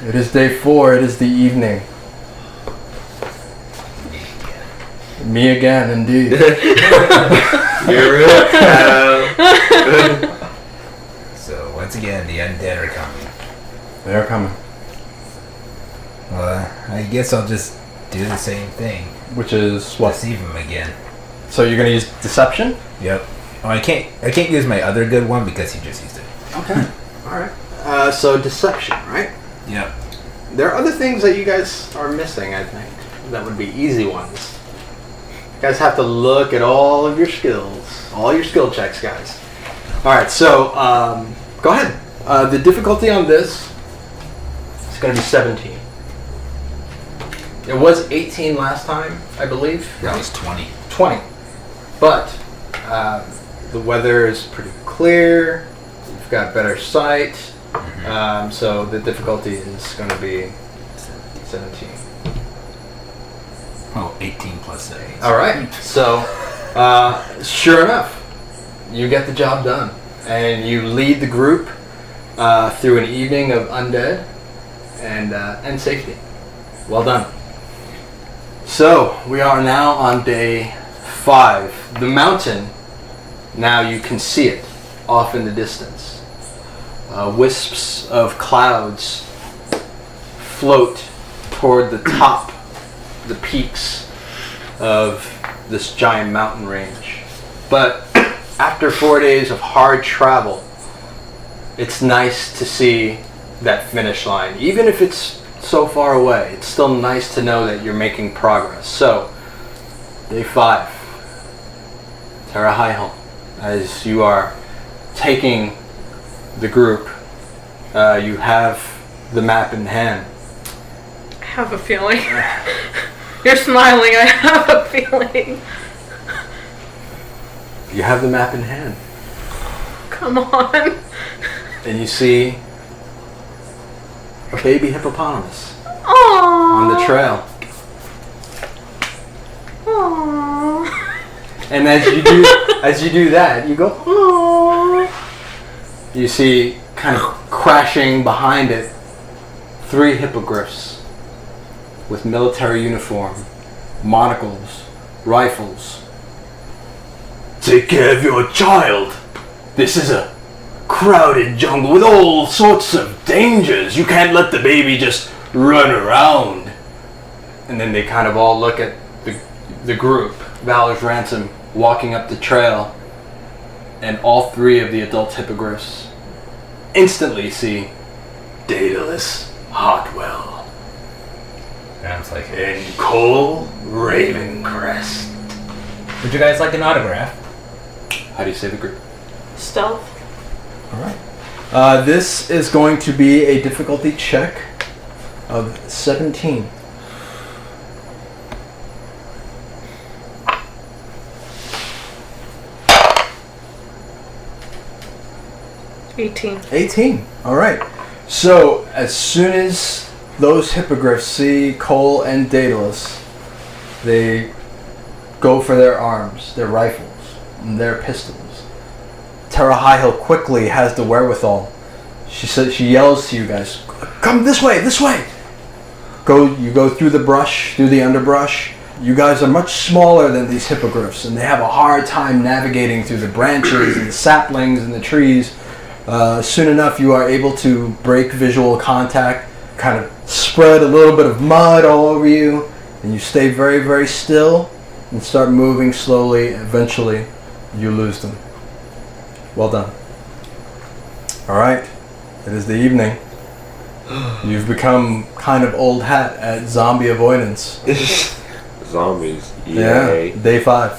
It is day 4. It is the evening. Me again, indeed. You're it. So once again, the undead are coming. They're coming. Well, I guess I'll just do the same thing. Which is what? Deceive them again. So you're gonna use deception? Yep. Oh, I can't use my other good one because he just used it. Okay. Alright. So deception, right? Yep. There are other things that you guys are missing, I think, that would be easy ones. You guys have to look at all of your skills, all your skill checks, guys. Alright, so go ahead. The difficulty on this is going to be 17. It was 18 last time, I believe. That was 20. 20. But the weather is pretty clear. You've got better sight. So the difficulty is going to be 17. Oh, 18 plus 8. All right. So sure enough, you get the job done. And you lead the group through an evening of undead and safety. Well done. So we are now on day 5. The mountain, now you can see it off in the distance. Wisps of clouds float toward the top, the peaks of this giant mountain range. But after 4 days of hard travel, it's nice to see that finish line. Even if it's so far away, it's still nice to know that you're making progress. So, day 5. Terra High, as you are taking the group, you have the map in hand. I have a feeling. You're smiling. I have a feeling. You have the map in hand. Come on. And you see a baby hippopotamus Aww. on the trail. Aww. And as you do that, you go, aww. You see, kind of crashing behind it, 3 hippogriffs with military uniform, monocles, rifles. Take care of your child. This is a crowded jungle with all sorts of dangers. You can't let the baby just run around. And then they kind of all look at the group, Valor's Ransom, walking up the trail, and all 3 of the adult hippogriffs instantly see Daedalus Hartwell Sounds like it. and Cole Ravencrest. Would you guys like an autograph? How do you say the group? Stealth. All right. This is going to be a difficulty check of 17. $18. 18. All right. So as soon as those hippogriffs see Cole and Daedalus, they go for their arms, their rifles, and their pistols. Terra Highhill quickly has the wherewithal. She yells to you guys, "Come this way, this way!" You go through the brush, through the underbrush. You guys are much smaller than these hippogriffs, and they have a hard time navigating through the branches and the saplings and the trees. Soon enough, you are able to break visual contact, kind of spread a little bit of mud all over you, and you stay very, very still and start moving slowly. Eventually, you lose them. Well done. All right. It is the evening. You've become kind of old hat at zombie avoidance. Zombies. Yeah. Yay. Day 5.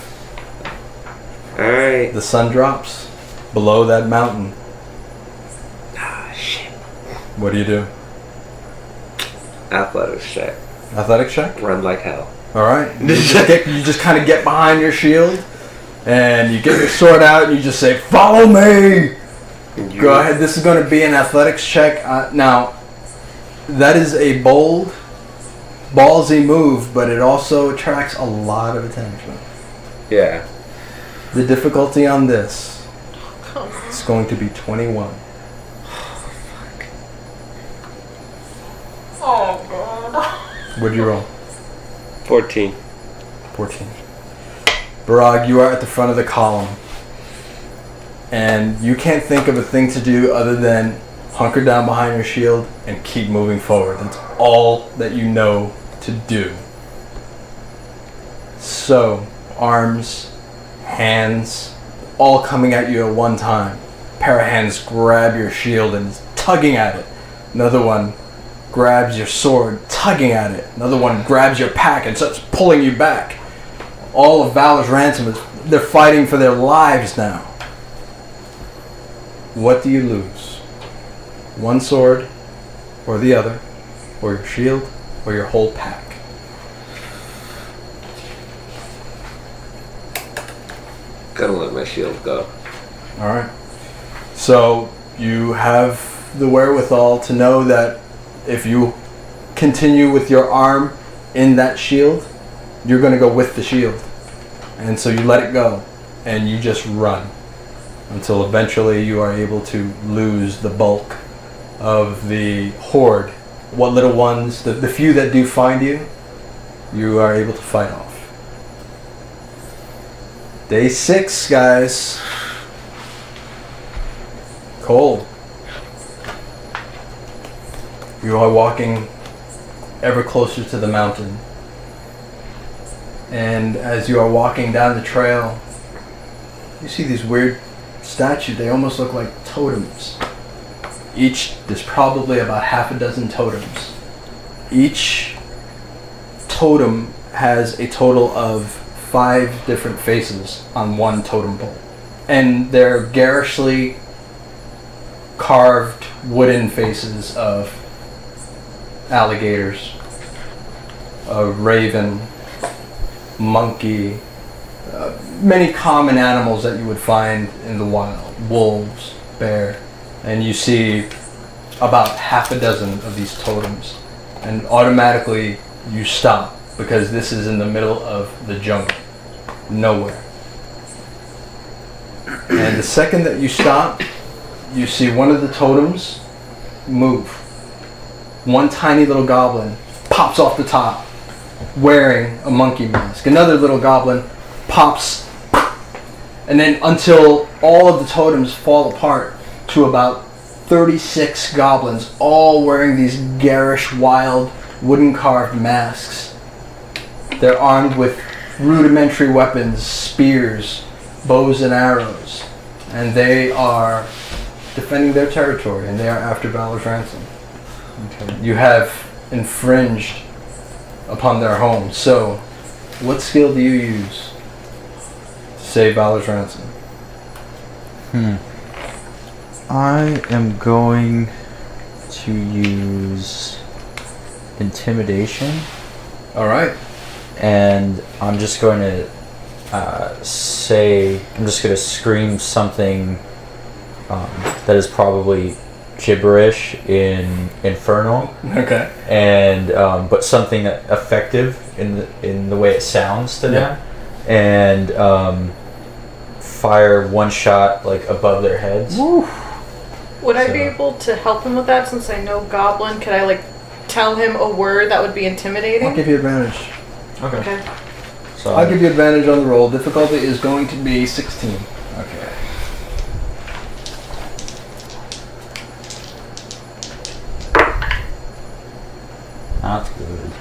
Alright. The sun drops below that mountain. Ah, shit. What do you do? Athletics check. Athletics check? Run like hell. All right. You just kind of get behind your shield, and you get your sword out, and you just say, "Follow me!" Go ahead. This is going to be an athletics check. Now, that is a bold, ballsy move, but it also attracts a lot of attention. Yeah. The difficulty on this Come on. is going to be 21. Oh, God. What'd you roll? 14. 14. Barag, you are at the front of the column. And you can't think of a thing to do other than hunker down behind your shield and keep moving forward. That's all that you know to do. So, arms, hands, all coming at you at one time. A pair of hands grab your shield and is tugging at it. Another one grabs your sword, tugging at it. Another one grabs your pack and starts pulling you back. All of Valor's Ransom they're fighting for their lives now. What do you lose? One sword, or the other, or your shield, or your whole pack? Gonna let my shield go. Alright. So, you have the wherewithal to know that if you continue with your arm in that shield, you're going to go with the shield. And so you let it go, and you just run until eventually you are able to lose the bulk of the horde. What little ones, the few that do find you, you are able to fight off. Day 6, guys. Cold. You are walking ever closer to the mountain. And as you are walking down the trail, you see these weird statues. They almost look like totems. There's probably about half a dozen totems Each totem has a total of 5 different faces on one totem pole. And they're garishly carved wooden faces of alligators, a raven, monkey, many common animals that you would find in the wild, wolves, bear, and you see about half a dozen of these totems, and automatically you stop because this is in the middle of the jungle, nowhere. And the second that you stop, you see one of the totems move. One tiny little goblin pops off the top wearing a monkey mask. Another little goblin pops, and then until all of the totems fall apart to about 36 goblins, all wearing these garish, wild, wooden carved masks. They're armed with rudimentary weapons, spears, bows and arrows, and they are defending their territory, and they are after Valor's ransom. Okay. You have infringed upon their home, so what skill do you use to save Valor's ransom? I am going to use intimidation, Alright. and I'm just going to I'm just going to scream something that is probably gibberish in Infernal, Okay. and but something effective in the way it sounds to them, and fire one shot like above their heads. Woo. Would I So- be able to help him with that since I know Goblin? Could I tell him a word that would be intimidating? I'll give you advantage. Okay. So I'll give you advantage on the roll. Difficulty is going to be 16. Okay. That's good.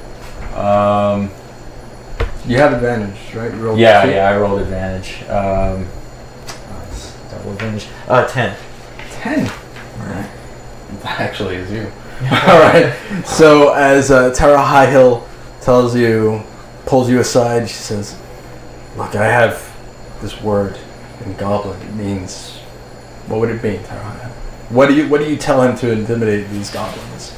You have advantage, right? You rolled Yeah, 2? yeah, I rolled advantage. Double advantage. 10. 10. Alright. That actually is you. Alright. So as Tara Highhill pulls you aside, she says, "Look, I have this word in Goblin. It means, what would it mean, Tara Highhill? What do you tell him to intimidate these goblins?"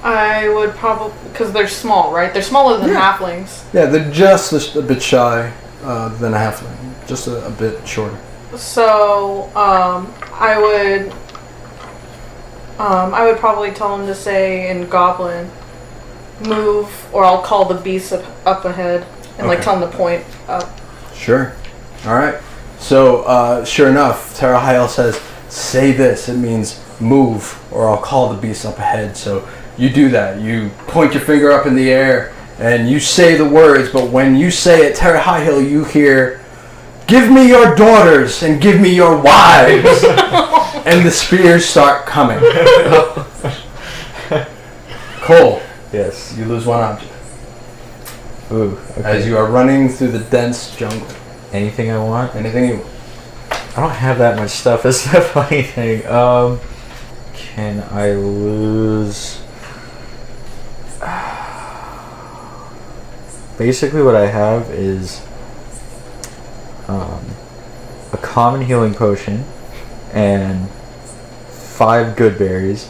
I would probably, because they're small, right? They're smaller than Yeah. halflings. Yeah, they're just a bit shy than a halfling. Just a bit shorter. So, I would probably tell him to say in Goblin, move, or I'll call the beast up ahead, and Okay. tell him to point up. Sure. Alright. So, sure enough, Tara Highhill says, "Say this." It means move, or I'll call the beast up ahead. So you do that. You point your finger up in the air, and you say the words, but when you say it, Tara Highhill, you hear, "Give me your daughters, and give me your wives." And the spears start coming. Cole, Yes. you lose one object. Ooh. Okay. As you are running through the dense jungle. Anything I want? Anything you want. I don't have that much stuff. That's the funny thing. Can I lose? Basically, what I have is a common healing potion and 5 good berries.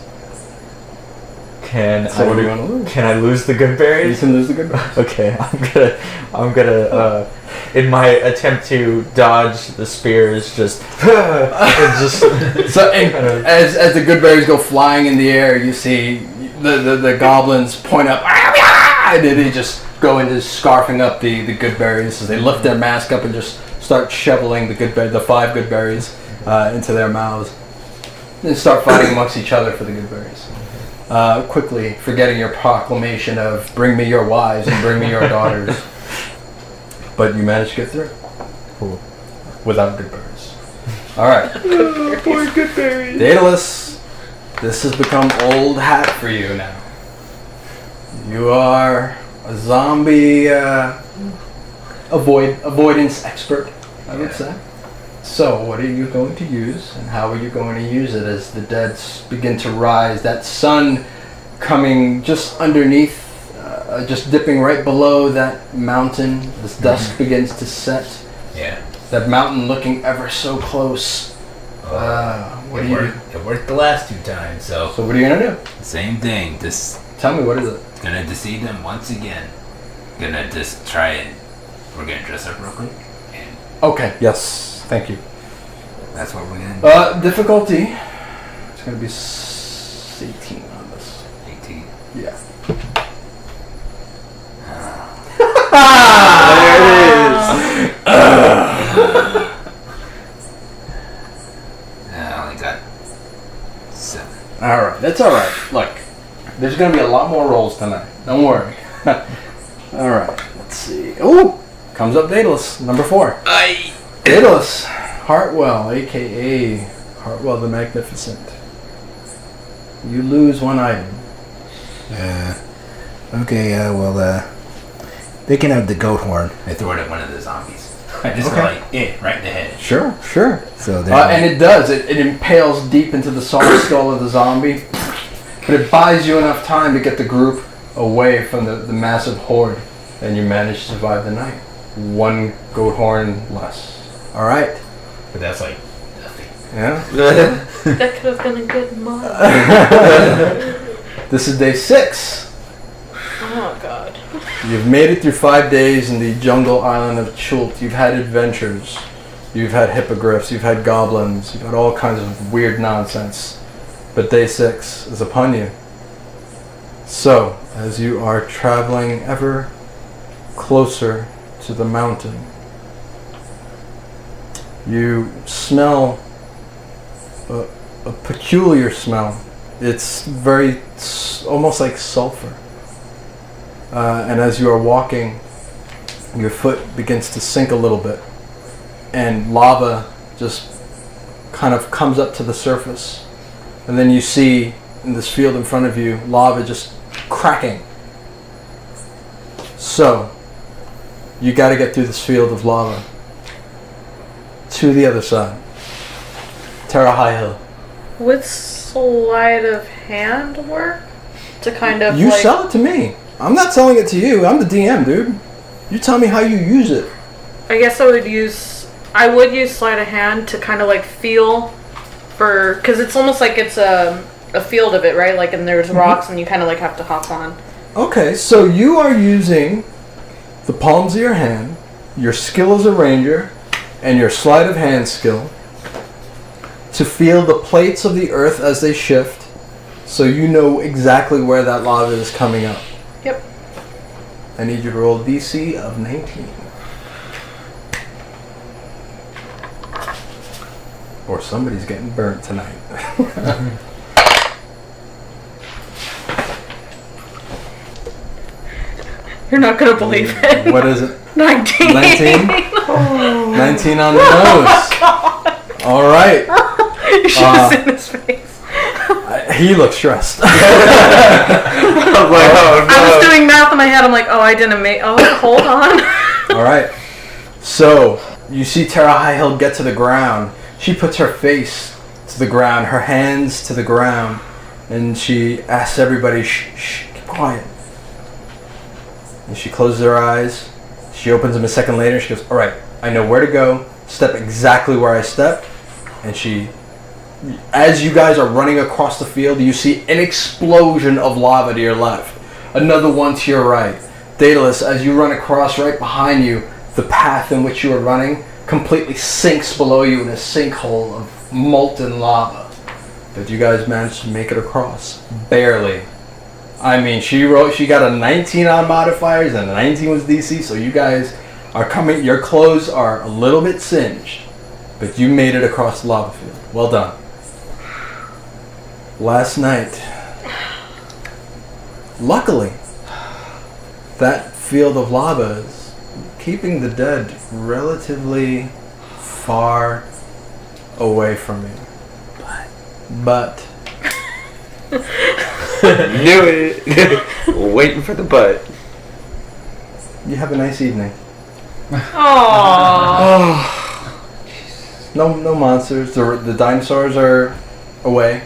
So what do you want to lose? Can I lose the good You berries? can lose the good berries. Okay, I'm gonna in my attempt to dodge the spears, just So and as the good berries go flying in the air, you see the goblins point up, and they just go into scarfing up the good berries as they lift their mask up and just start shoveling the 5 good berries into their mouths, and start fighting amongst each other for the good berries. Quickly forgetting your proclamation of "Bring me your wives and bring me your daughters," but you managed to get through. Cool. Without good berries. All right. Poor good berries. Daedalus, this has become old hat for you now. You are a zombie avoidance expert, I would say. So, what are you going to use, and how are you going to use it as the dead begin to rise? That sun coming just underneath, just dipping right below that mountain. This dusk begins to set. Yeah. That mountain looking ever so close. What do you? It worked the last 2 times, so So what are you gonna do? same thing. Just Tell me, what is it? gonna deceive them once again. Gonna just try and we're gonna dress up real quick, and Okay. Yes. Thank you. that's what we're gonna do. Difficulty. It's gonna be 18 on this. 18. Yeah. There it is. I only got 7. All right. That's all right. Look, there's gonna be a lot more rolls tonight. Don't worry. All right. Let's see. Ooh, comes up Daedalus, number 4. Aye. Daedalus, Hartwell, aka Hartwell the Magnificent. You lose 1 item. Okay, they can have the goat horn. I throw it at one of the zombies. I just Okay. like right in the head. Sure. So And it does. It impales deep into the soft skull of the zombie, but it buys you enough time to get the group away from the massive horde, and you manage to survive the night. 1 goat horn less. All right. but that's like nothing. Yeah. That could have been a good month. This is day 6. Oh god. You've made it through 5 days in the jungle island of Chult. You've had adventures. You've had hippogriffs. You've had goblins. You've had all kinds of weird nonsense. But day 6 is upon you. So, as you are traveling ever closer to the mountain, you smell a peculiar smell. It's almost like sulfur. And as you are walking, your foot begins to sink a little bit, and lava just kind of comes up to the surface. And then you see in this field in front of you, lava just cracking. So, you got to get through this field of lava to the other side. Terra High Hill. Would sleight of hand work? To kind of You sell it to me. I'm not selling it to you. I'm the DM, dude. You tell me how you use it. I guess I would use sleight of hand to kind of like feel for, because it's almost like it's a field of it, right? Like, and there's rocks and you kind of like have to hop on. Okay, so you are using the palms of your hand, your skill as a ranger, and your sleight of hand skill to feel the plates of the earth as they shift, so you know exactly where that lava is coming up. Yep. I need you to roll a DC of 19. Or somebody's getting burnt tonight. You're not gonna believe it. What is it? 19. 19? 19 on the nose. All right. You should have seen his face. He looks stressed. I was doing math in my head. I'm like, oh, I didn't make. Oh, hold on. All right. So you see Terra High Hill get to the ground. She puts her face to the ground, her hands to the ground, and she asks everybody, shh, keep quiet. And she closes her eyes. She opens them a second later. She goes, all right, I know where to go. Step exactly where I step. And as you guys are running across the field, you see an explosion of lava to your left. Another one to your right. Daedalus, as you run across right behind you, the path in which you are running completely sinks below you in a sinkhole of molten lava. But you guys managed to make it across. Barely. I mean, she got a 19 on modifiers and a 19 was DC, so you guys are coming, your clothes are a little bit singed, but you made it across the lava field. Well done. Last night, luckily, that field of lava is keeping the dead relatively far away from you. But Knew it. Waiting for the butt. you have a nice evening. Aww. No monsters. The dinosaurs are away,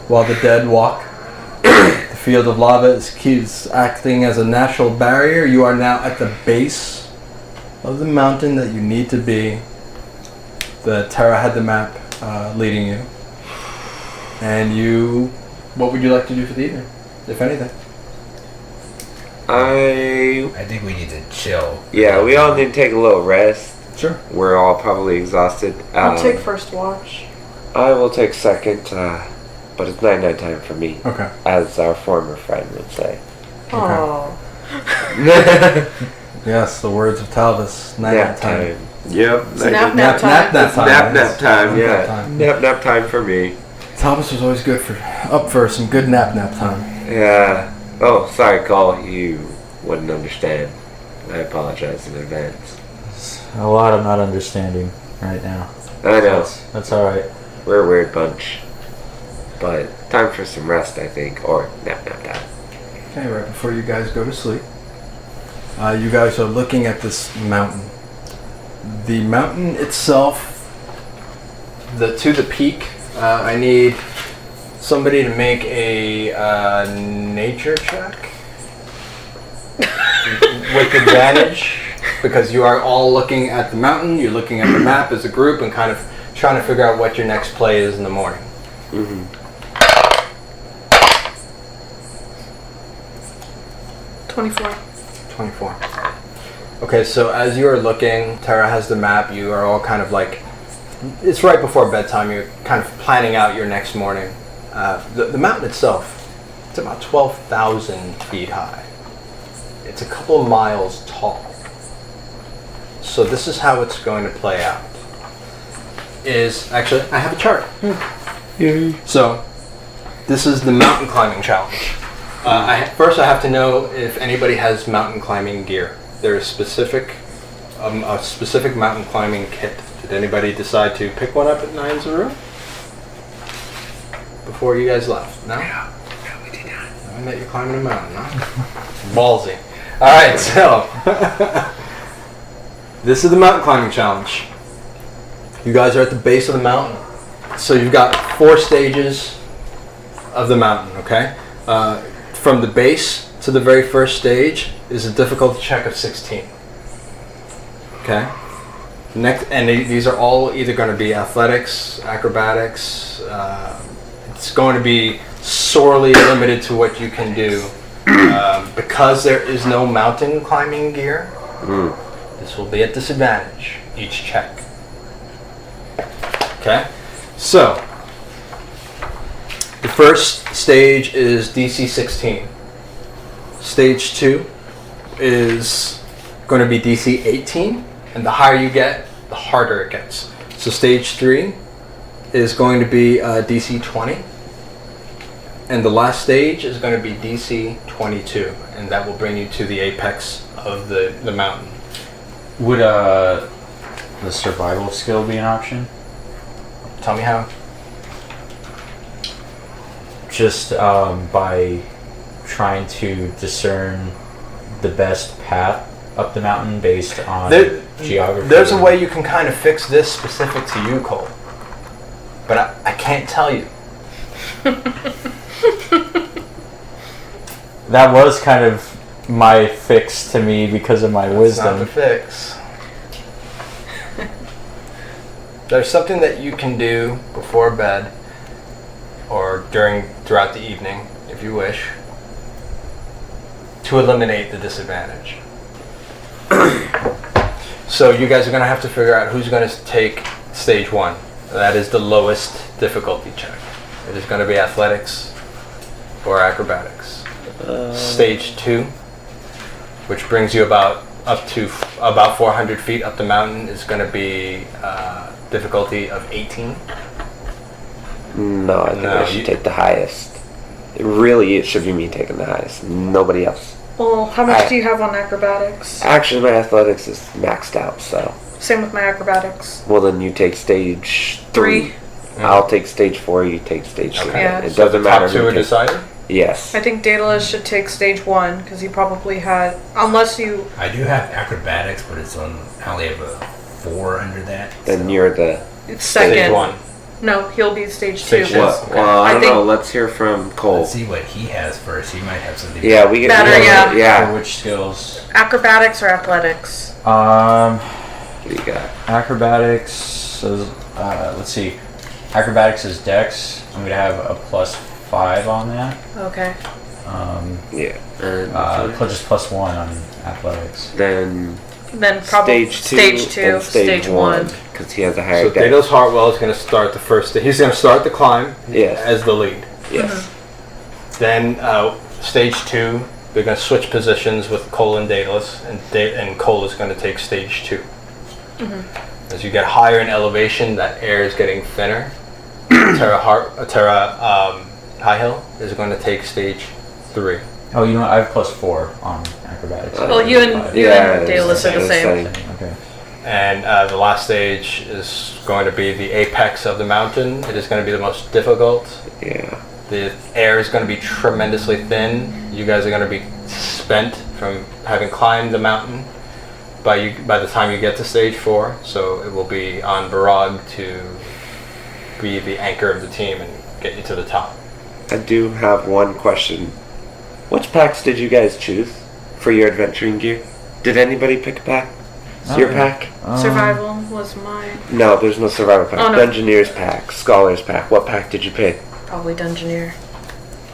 while the dead walk. The field of lava keeps acting as a natural barrier. You are now at the base of the mountain that you need to be. The Terra had the map leading you. And you, what would you like to do for the evening, if anything? I think we need to chill. Yeah, we all need to take a little rest. Sure. We're all probably exhausted. I'll take first watch. I will take second, but it's night time for me. Okay. As our former friend would say. Oh. Yes, the words of Talvis. Nap time. Yep. It's nap time. Nap time. Nap time, yeah. Nap time. Nap time for me. Talvis was always up for some good nap time. Yeah. Oh, sorry, Cole. You wouldn't understand. I apologize in advance. A lot I'm not understanding right now. I know. That's alright. We're a weird bunch. But time for some rest, I think. Or nap time. Okay, right before you guys go to sleep, you guys are looking at this mountain. The mountain itself, to the peak, I need somebody to make a nature check with advantage, because you are all looking at the mountain, you're looking at the map as a group and kind of trying to figure out what your next play is in the morning. Mm-hmm. 24. Okay, so as you are looking, Tara has the map, you are all kind of like, it's right before bedtime, you're kind of planning out your next morning. The mountain itself, it's about 12,000 feet high. It's a couple of miles tall. So this is how it's going to play out. Actually, I have a chart. So, this is the mountain climbing challenge. First, I have to know if anybody has mountain climbing gear. There is a specific mountain climbing kit. Did anybody decide to pick one up at Nine's room before you guys left? No? No, we did not. Knowing that you're climbing a mountain, huh? Ballsy. All right, so this is the mountain climbing challenge. You guys are at the base of the mountain. So you've got 4 stages of the mountain, okay? From the base to the very first stage is a difficulty check of 16. Okay? Next, and these are all either going to be athletics, acrobatics. It's going to be sorely limited to what you can do. Because there is no mountain climbing gear, this will be at disadvantage, each check. Okay? So, the first stage is DC 16. Stage 2 is going to be DC 18, and the higher you get, the harder it gets. So stage 3 is going to be DC 20, and the last stage is going to be DC 22, and that will bring you to the apex of the mountain. Would the survival skill be an option? Tell me how. Just by trying to discern the best path up the mountain based on geography. There's a way you can kind of fix this specific to you, Cole. But I can't tell you. That was kind of my fix to me because of my wisdom. It's not the fix. There's something that you can do before bed or throughout the evening, if you wish, to eliminate the disadvantage. So you guys are going to have to figure out who's going to take stage 1. That is the lowest difficulty check. It is going to be athletics or acrobatics. Stage 2, which brings you up to about 400 feet up the mountain, is going to be difficulty of 18. No, I think I should take the highest. It should be me taking the highest. Nobody else. Well, how much do you have on acrobatics? Actually, my athletics is maxed out, so. Same with my acrobatics. Well, then you take stage 3. I'll take stage 4, you take stage 3. Yeah. It doesn't matter. Top 2 are decided? Yes. I think Daedalus should take stage 1 because he probably had, unless you. I do have acrobatics, but I only have a 4 under that. Then you're the It's second. Stage 1. No, he'll be stage 2. Stage two. Well, I I don't think- know. Let's hear from Cole. Let's see what he has first. He might have something. Yeah, we get Better, yeah. For yeah. which skills? Acrobatics or athletics? What do you got? Acrobatics is, let's see. Acrobatics is Dex. I'm gonna have a +5 on that. Okay. Yeah. And Just +1 on athletics. then Then probably stage 2 and stage 1. because he has a higher So dex. Daedalus Hartwell is going to start the first. He's going to start the climb Yes. as the lead. Yes. Then stage 2, they're going to switch positions with Cole and Daedalus, and Cole is going to take stage 2. As you get higher in elevation, that air is getting thinner. Terra High Hill is going to take stage 3. Oh, you know what? I have +4 on acrobatics. Well, you and Daedalus are the same. Okay. And the last stage is going to be the apex of the mountain. It is going to be the most difficult. Yeah. The air is going to be tremendously thin. You guys are going to be spent from having climbed the mountain by the time you get to stage 4. So it will be on Barag to be the anchor of the team and get you to the top. I do have one question. Which packs did you guys choose for your adventuring gear? Did anybody pick a pack? Your pack? Survival was mine. No, there's no survival pack. Oh, no. Dungeoneer's pack, Scholar's pack. What pack did you pick? Probably Dungeoneer.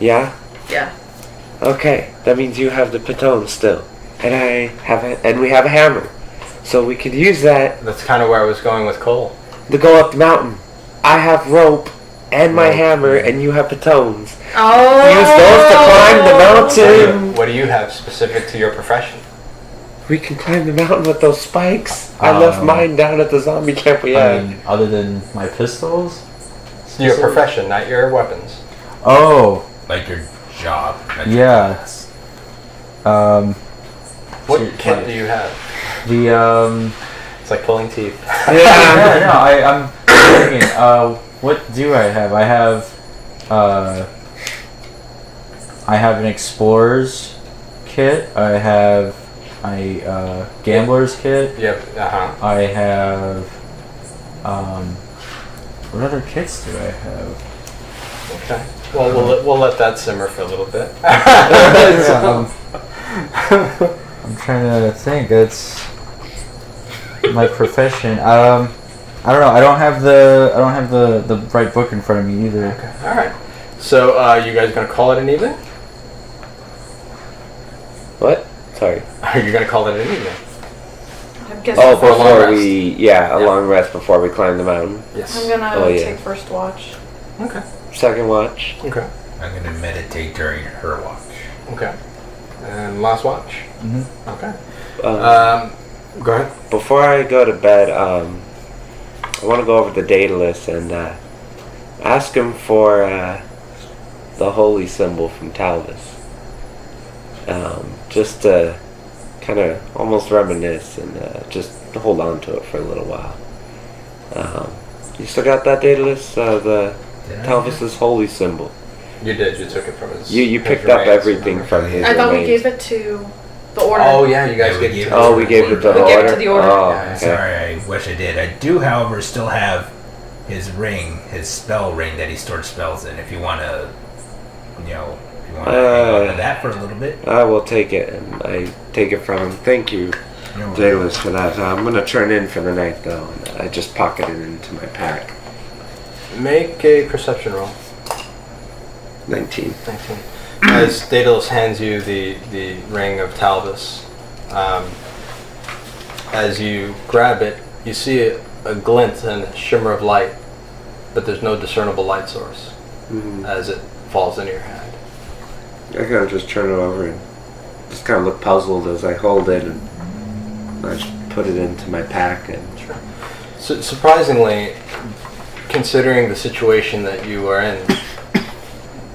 Yeah? Yeah. Okay, that means you have the Patone still. And I have and we have a hammer. So we could use that That's kind of where I was going with Cole. to go up the mountain. I have rope and my hammer and you have Patones. Oh! Use those to climb the mountain. What do you have specific to your profession? We can climb the mountain with those spikes. I left mine down at the zombie camp we I had. mean, other than my pistols? Your profession, not your weapons. Oh, Like your job. not your yeah. class. What So kit do you have? The, It's like pulling teeth. yeah, no, I'm thinking, what do I have? I have an explorer's kit. I have a gambler's kit. Yep. I have, what other kits do I have? Okay. Well, we'll let that simmer for a little bit. I'm trying to think. It's my profession. I don't know. I don't have the right book in front of me either. Okay. All right. So you guys gonna call it an evening? What? Sorry. Are you gonna call it an evening? I guess Oh, for a long before rest. a Yeah. long rest before we climb the mountain. Yes. I'm gonna Oh, yeah. take first watch. Okay. Second watch. Okay. I'm going to meditate during her watch. Okay. And last watch. Mhm. Okay. Um, Go ahead. before I go to bed, I want to go over the data list and ask him for the holy symbol from Talbus. Just to kind of almost reminisce and just hold on to it for a little while. You still got that data list? The Did I? Talbus's holy symbol. You did. You took it from his. You his picked up remains. everything from his I thought we remains. gave it to the order. Oh yeah, you guys Yeah, we gave gave it. it. Oh, we gave it to the We gave it order? to the order. Oh, Yeah, okay. Sorry, I wish I did. I do, however, still have his ring, his spell ring that he stored spells in. If you want to, if you want to hang on to that for a little bit. I will take it, and I take it from him. Thank you, Daedalus, for that. I'm going to turn in for the night, though. And I just pocket it into my pack. Make a perception roll. 19. 19. As Daedalus hands you the ring of Talbus, as you grab it, you see a glint and a shimmer of light, but there's no discernible light source as it falls into your hand. I kind of just turn it over and just kind of look puzzled as I hold it, and I just put it into my pack. And So, surprisingly, considering the situation that you are in,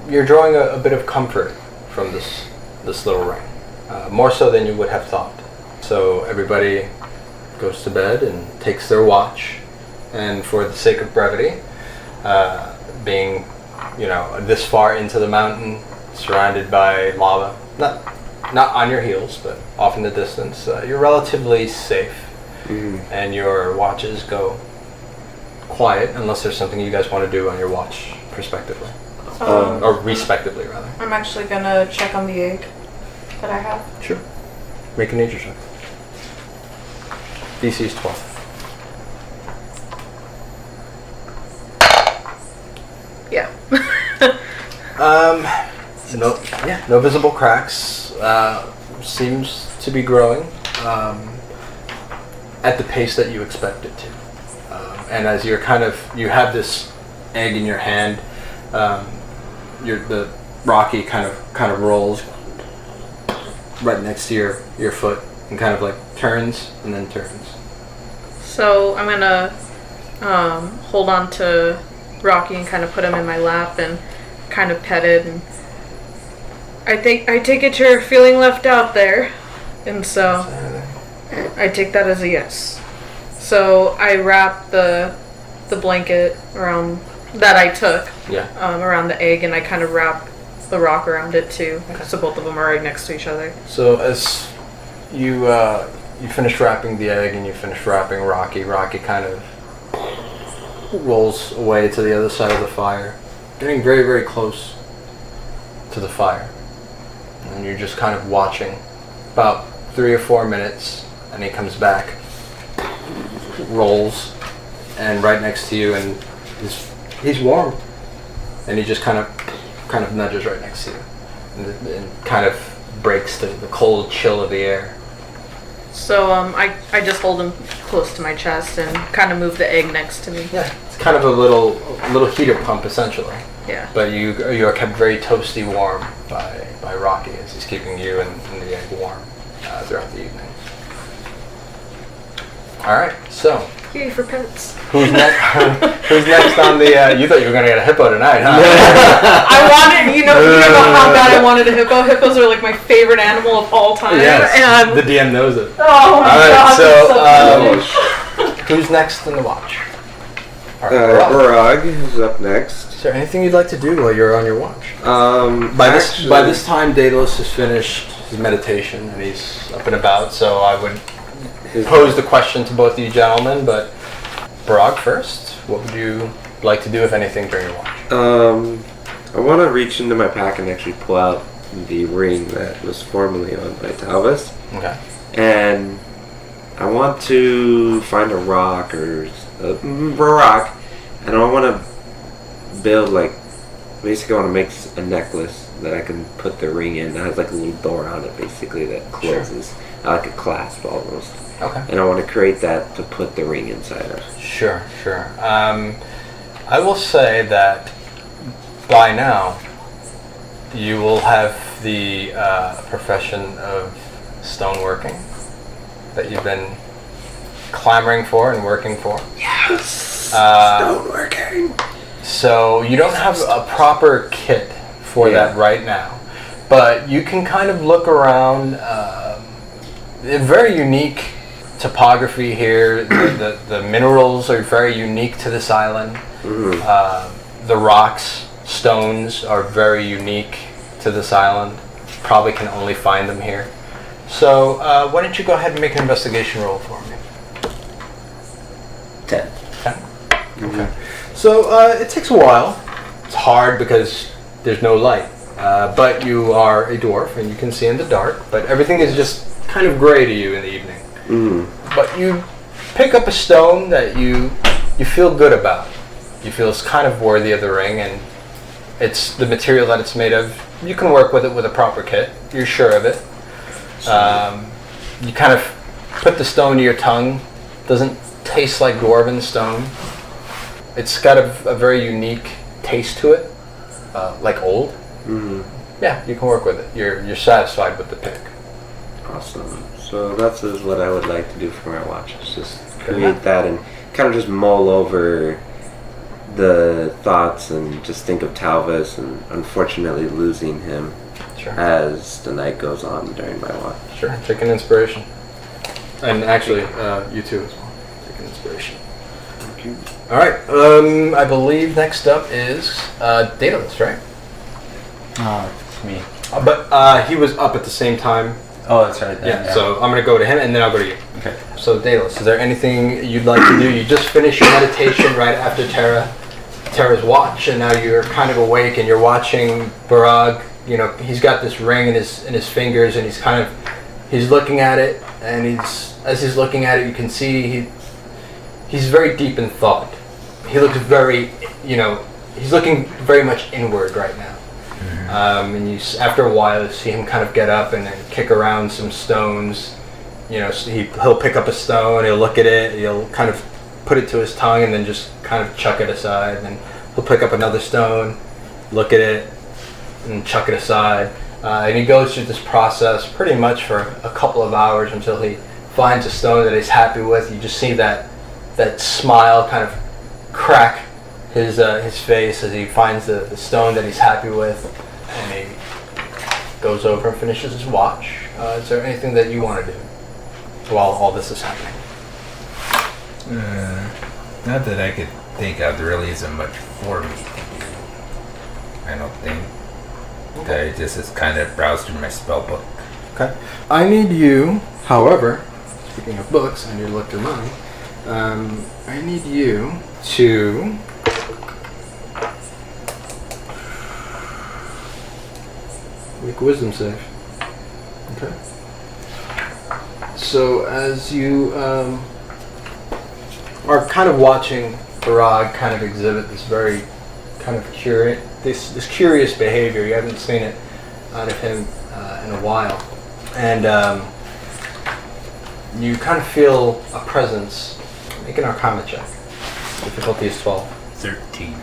you're drawing a bit of comfort from this little ring, more so than you would have thought. So everybody goes to bed and takes their watch, and for the sake of brevity, being this far into the mountain, surrounded by lava, not on your heels, but off in the distance, you're relatively safe, and your watches go quiet unless there's something you guys want to do on your watch, prospectively. Or respectively, rather. I'm actually gonna check on the egg that I have. Sure. Make a nature check. DC is 12. Yeah. No visible cracks. Seems to be growing at the pace that you expect it to. And as you have this egg in your hand, the Rocky kind of rolls right next to your foot and kind of like turns and then turns. So I'm gonna hold on to Rocky and kind of put him in my lap and kind of pet it, and I take it you're feeling left out there, and so I take that as a yes. So I wrap the blanket around that I took around the egg, and I kind of wrap the rock around it too, so both of them are right next to each other. So as you finish wrapping the egg and you finish wrapping Rocky kind of rolls away to the other side of the fire, getting very, very close to the fire. And you're just kind of watching about 3 or 4 minutes, and he comes back, rolls, and right next to you, and he's warm, and he just kind of nudges right next to you, and kind of breaks the cold chill of the air. So I just hold him close to my chest and kind of move the egg next to me. Yeah, it's kind of a little heater pump essentially. Yeah. But you are kept very toasty warm by Rocky as he's keeping you and the egg warm throughout the evening. All right, so Yay for pets. who's next? Who's next on the? You thought you were gonna get a hippo tonight, huh? I wanted, you know how bad I wanted a hippo. Hippos are like my favorite animal of all time. Yes, And the DM knows it. oh my All god, right, so who's next in the watch? Barag is up next. Is there anything you'd like to do while you're on your watch? By Actually, this time, Daedalus has finished his meditation and he's up and about. So I would pose the question to both of you gentlemen, but Barag first. What would you like to do, if anything, during your watch? I want to reach into my pack and actually pull out the ring that was formerly owned by Talvis. Okay. And I want to find a rock or a rock, and I want to build basically I want to make a necklace that I can put the ring in that has like a little door on it basically that closes, like a clasp almost. Okay. And I want to create that to put the ring inside of. Sure. I will say that by now you will have the profession of stoneworking that you've been clamoring for and working for. Yes! Stoneworking! So you don't have a proper kit for that right now, but you can kind of look around. A very unique topography here. The minerals are very unique to this island. Mm-hmm. The rocks, stones are very unique to this island. Probably can only find them here. So why don't you go ahead and make an investigation roll for me? 10. 10? Mm-hmm. Okay. So it takes a while. It's hard because there's no light. But you are a dwarf and you can see in the dark. But everything is just kind of gray to you in the evening. Mm. But you pick up a stone that you feel good about. You feel it's kind of worthy of the ring, and it's the material that it's made of. You can work with it with a proper kit. You're sure of it. You kind of put the stone to your tongue. Doesn't taste like dwarven stone. It's got a very unique taste to it, like old. Mm-hmm. Yeah, you can work with it. You're satisfied with the pick. Awesome. So that's what I would like to do for my watch. Is just create that and kind of just mull over the thoughts and just think of Talvis and unfortunately losing him as the night goes on during my watch. Sure. Take an inspiration. And actually, you too as well. Take an inspiration. Thank you. All right. I believe next up is Daedalus, right? It's me. But he was up at the same time Oh, that's right. Yeah, so I'm going to go to him, and then I'll go to you. Okay. So, Daedalus, is there anything you'd like to do? You just finished your meditation right after Terra's watch, and now you're kind of awake, and you're watching Barag. You know, he's got this ring in his fingers, and he's looking at it, and as he's looking at it, you can see he's very deep in thought. He looks very, he's looking very much inward right now. And after a while, you see him kind of get up and then kick around some stones. He'll pick up a stone, he'll look at it, he'll kind of put it to his tongue, and then just kind of chuck it aside. Then he'll pick up another stone, look at it, and chuck it aside. And he goes through this process pretty much for a couple of hours until he finds a stone that he's happy with. You just see that smile kind of crack his face as he finds the stone that he's happy with, and he goes over and finishes his watch. Is there anything that you want to do while all this is happening? Not that I could think of. There really isn't much for me to do. I don't think. I just kind of browsed through my spell book. Okay. I need you, however, speaking of books, I need to look through mine. I need you to make a wisdom save. Okay. So as you are kind of watching Barag kind of exhibit this very kind of this curious behavior, you haven't seen it out of him in a while, and you kind of feel a presence. Make an Arcana check. Difficulty is 12. 13.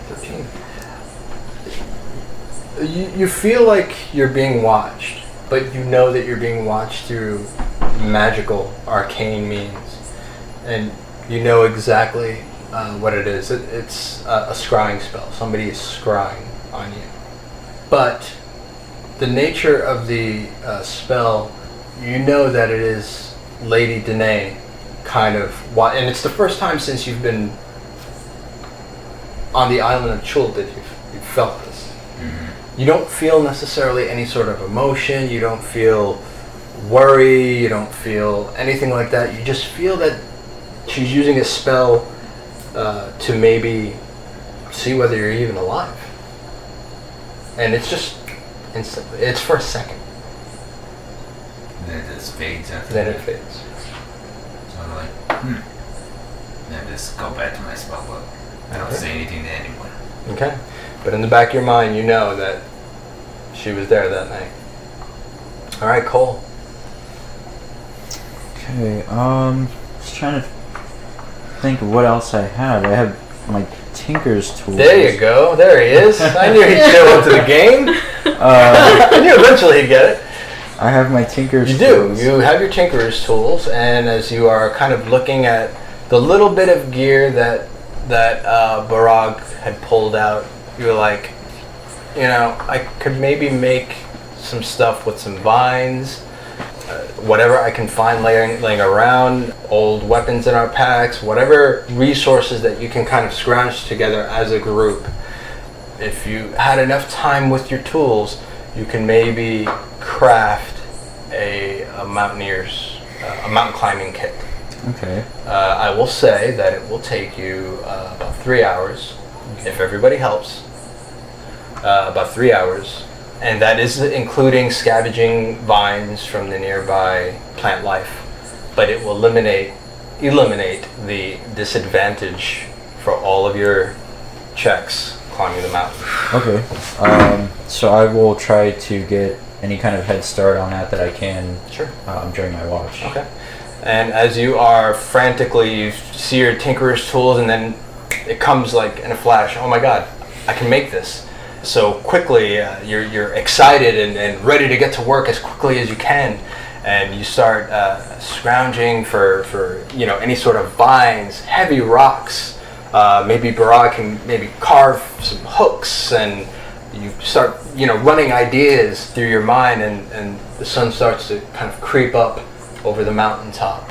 You feel like you're being watched, but you know that you're being watched through magical, arcane means, and you know exactly what it is. It's a scrying spell. Somebody is scrying on you. But the nature of the spell, you know that it is Lady Danae kind of, and it's the first time since you've been on the island of Chult that you've felt this. Mm-hmm. You don't feel necessarily any sort of emotion, you don't feel worry, you don't feel anything like that. You just feel that she's using a spell to maybe see whether you're even alive. And it's just instantly. It's for a second. And then it just fades after Then that. it fades. So I'm like, And then just go back to my spell book. I don't Okay. say anything to anyone. Okay. But in the back of your mind, you know that she was there that night. All right, Cole. Okay, just trying to think of what else I have. I have my Tinker's tools. There you go. There he is. I knew he'd show up to the game. I knew eventually he'd get it. I have my Tinker's You tools. do. You have your Tinkerer's tools, and as you are kind of looking at the little bit of gear that Barag had pulled out, you were like, I could maybe make some stuff with some vines, whatever I can find laying around, old weapons in our packs, whatever resources that you can kind of scrounge together as a group. If you had enough time with your tools, you can maybe craft a mountain climbing kit. Okay. I will say that it will take you about 3 hours, if everybody helps. About 3 hours, and that is including scavenging vines from the nearby plant life. But it will eliminate the disadvantage for all of your checks climbing the mountain. Okay. So I will try to get any kind of head start on that I can. Sure. During my watch. Okay. And as you are frantically, you see your Tinkerer's tools, and then it comes like in a flash. Oh my God, I can make this! So quickly, you're excited and ready to get to work as quickly as you can, and you start scrounging for any sort of vines, heavy rocks. Maybe Barag can maybe carve some hooks, and you start running ideas through your mind, and the sun starts to kind of creep up over the mountaintop.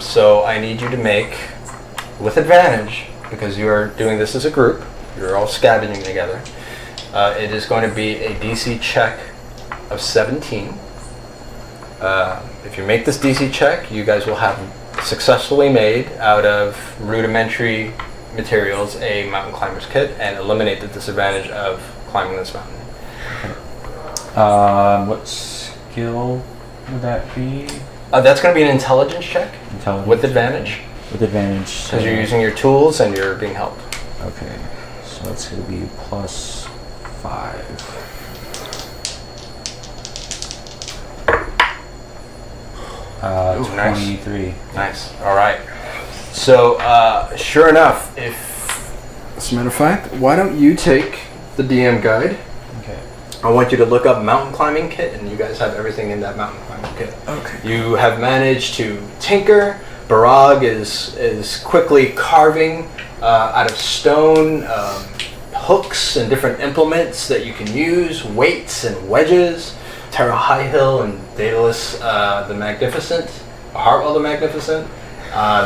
So I need you to make, with advantage, because you are doing this as a group, you're all scavenging together. It is going to be a DC check of 17. If you make this DC check, you guys will have successfully made out of rudimentary materials a mountain climber's kit and eliminate the disadvantage of climbing this mountain. What skill would that be? That's going to be an intelligence check Intelligence. with advantage With advantage. because you're using your tools and you're being helped. Okay, so that's going to be +5. Ooh, nice. 23. Nice. All right. So, sure enough, as a matter of fact, why don't you take the DM guide? Okay. I want you to look up mountain climbing kit, and you guys have everything in that mountain climbing kit. Okay. You have managed to tinker. Barag is quickly carving out of stone hooks and different implements that you can use, weights and wedges. Terra Highhill and Daedalus the Magnificent, Hartwell the Magnificent.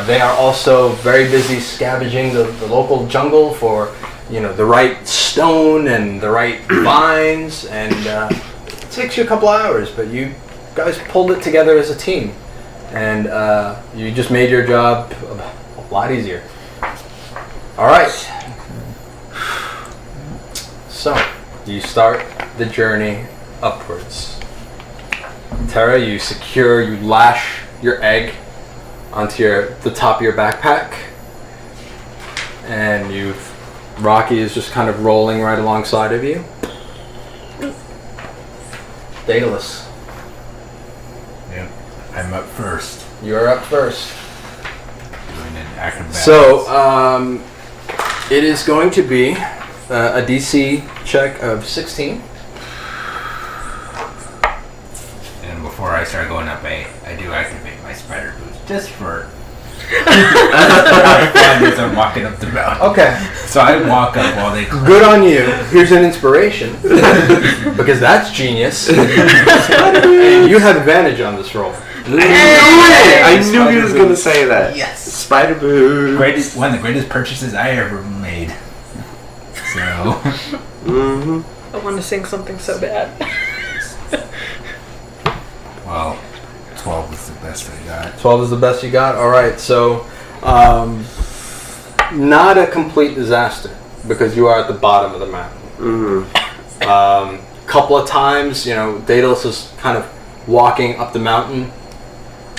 They are also very busy scavenging the local jungle for, the right stone and the right vines, and it takes you a couple hours, but you guys pulled it together as a team, and you just made your job a lot easier. All right. So, you start the journey upwards. Terra, you lash your egg onto the top of your backpack, and Rocky is just kind of rolling right alongside of you. Daedalus, Yep. I'm up first. you're up first. Doing an acrobatics. So, it is going to be a DC check of 16. And before I start going up, I do activate my spider boots just for fun as I'm walking up the mountain. Okay, So I walk up while they climb. good on you. Here's an inspiration, because that's genius. And you have advantage on this roll. I knew he was going to say that. Yes. Spider boo. One of the greatest purchases I ever made. So Mm-hmm. I want to sing something so bad. well, 12 was the best I got. 12 is the best you got? Alright, so not a complete disaster because you are at the bottom of the mountain. Mm-hmm. Couple of times, Daedalus is kind of walking up the mountain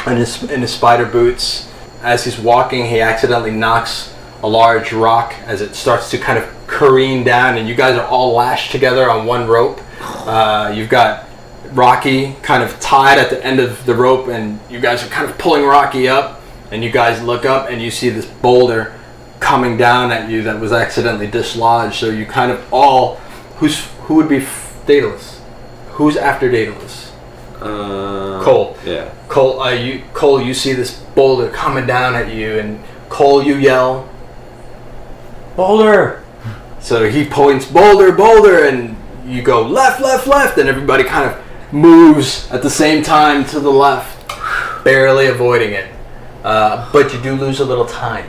in his spider boots. As he's walking, he accidentally knocks a large rock as it starts to kind of careen down, and you guys are all lashed together on one rope. You've got Rocky kind of tied at the end of the rope, and you guys are kind of pulling Rocky up, and you guys look up and you see this boulder coming down at you that was accidentally dislodged. So you kind of all, who would be Daedalus? Who's after Daedalus? Cole. Yeah. Cole, you see this boulder coming down at you, and Cole, you yell, Boulder! so he points, boulder, boulder, and you go left, left, left, and everybody kind of moves at the same time to the left, barely avoiding it. But you do lose a little time.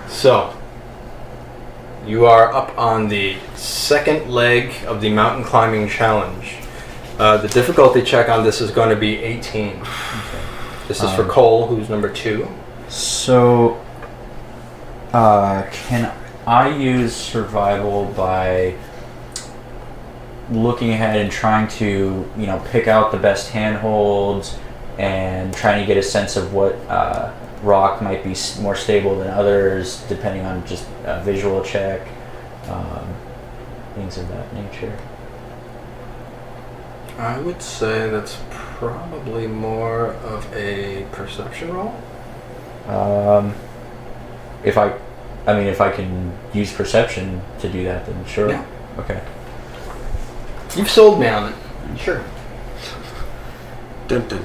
So, you are up on the second leg of the mountain climbing challenge. The difficulty check on this is going to be 18. This is for Cole, who's number 2. So, can I use survival by looking ahead and trying to, pick out the best handholds and trying to get a sense of what rock might be more stable than others, depending on just a visual check, things of that nature? I would say that's probably more of a perception roll. If I can use perception to do that, then sure. Yeah. Okay. You've sold me on it. Sure. Dun, dun,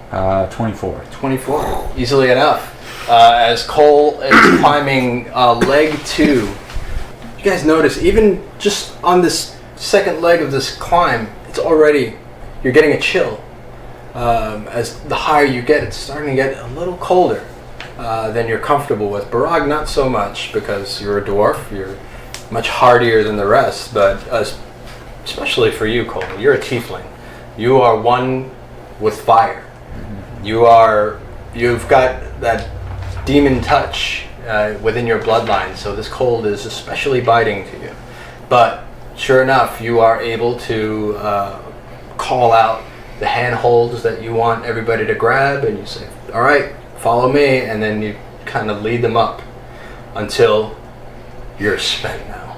dun. 24. 24. Easily enough. As Cole is climbing leg 2, you guys notice, even just on this second leg of this climb, you're getting a chill. As the higher you get, it's starting to get a little colder than you're comfortable with. Barag, not so much, because you're a dwarf. You're much hardier than the rest. But as especially for you, Cole. You're a tiefling. You are one with fire. You've got that demon touch within your bloodline, so this cold is especially biting to you. But sure enough, you are able to call out the handholds that you want everybody to grab, and you say, all right, follow me, and then you kind of lead them up until you're spent now.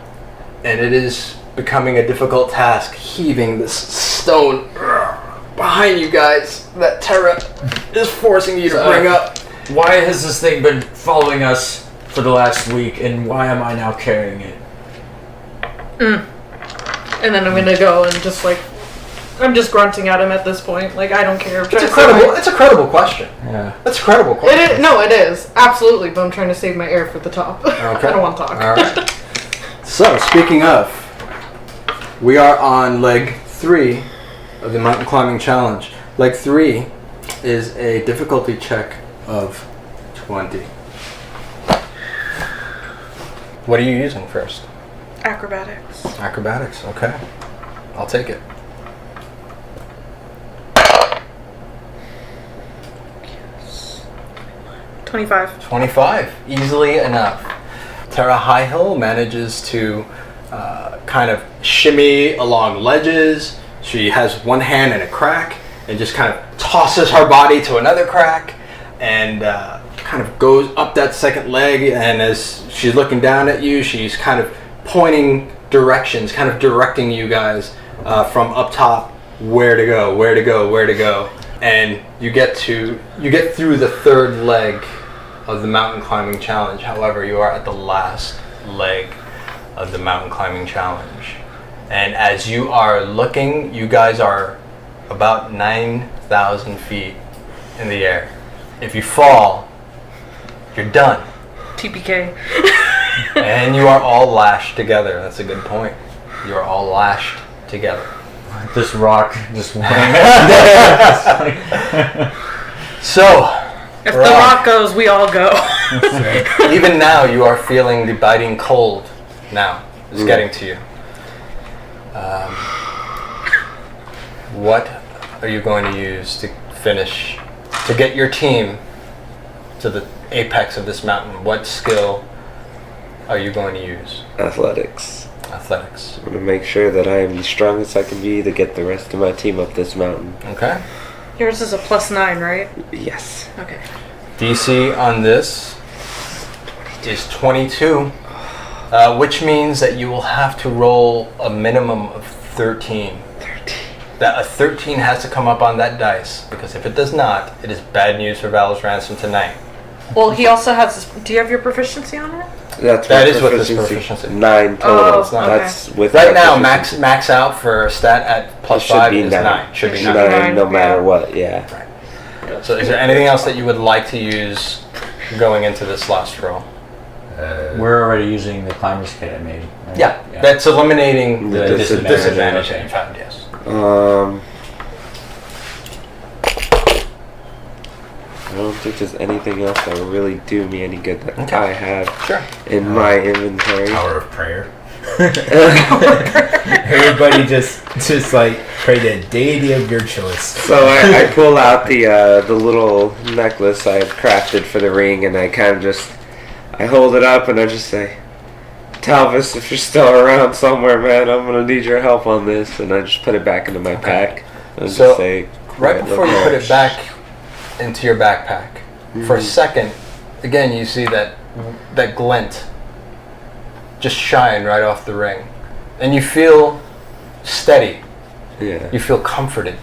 And it is becoming a difficult task heaving this stone behind you guys that Terra is forcing you to bring up. Why has this thing been following us for the last week, and why am I now carrying it? And then I'm gonna go and just like, I'm just grunting at him at this point. Like, I don't care. It's a credible question. Yeah. That's a credible question. It is. Absolutely. But I'm trying to save my air for the top. Okay. I don't want to talk. All right. So, speaking of, we are on leg 3 of the mountain climbing challenge. Leg 3 is a difficulty check of 20. What are you using first? Acrobatics. Acrobatics, okay. I'll take it. 25. Easily enough. Terra Highhill manages to kind of shimmy along ledges. She has one hand in a crack and just kind of tosses her body to another crack and kind of goes up that second leg, and as she's looking down at you, she's kind of pointing directions, kind of directing you guys from up top where to go. And you get through the third leg of the mountain climbing challenge. However, you are at the last leg of the mountain climbing challenge. And as you are looking, you guys are about 9,000 feet in the air. If you fall, you're done. TPK. And you are all lashed together. That's a good point. You are all lashed together. This rock just went. So, If the rock goes, we all go. even now, you are feeling the biting cold. Now, it's getting to you. What are you going to use to finish, to get your team to the apex of this mountain? What skill are you going to use? Athletics. Athletics. I'm going to make sure that I am the strongest I can be to get the rest of my team up this mountain. Okay. Yours is a +9, right? Yes. Okay. DC on this is 22, which means that you will have to roll a minimum of 13. That a 13 has to come up on that dice, because if it does not, it is bad news for Valor's Ransom tonight. Well, he also has this, do you have your proficiency on it? That is with his proficiency. 9 total. Oh, okay. That's with Right now, proficiency. max out for a stat at +5 is 9. Should be 9. 9 no matter yeah. what, yeah. Right. So is there anything else that you would like to use going into this last roll? We're already using the climber's kit I made. Right? Yeah, that's eliminating the The disadvantage that you found, yes. I don't think there's anything else that will really do me any good that Okay. I have Sure. in my inventory. Power of prayer. Everybody just like pray to the deity of your choice. So I pull out the little necklace I have crafted for the ring, and I kind of I hold it up and I just say, Talvis, if you're still around somewhere, man, I'm gonna need your help on this, and I just put it back into my pack. And So, just say, right before you put it back into your backpack, for a second, again, you see that glint just shine right off the ring, and you feel steady. Yeah. You feel comforted.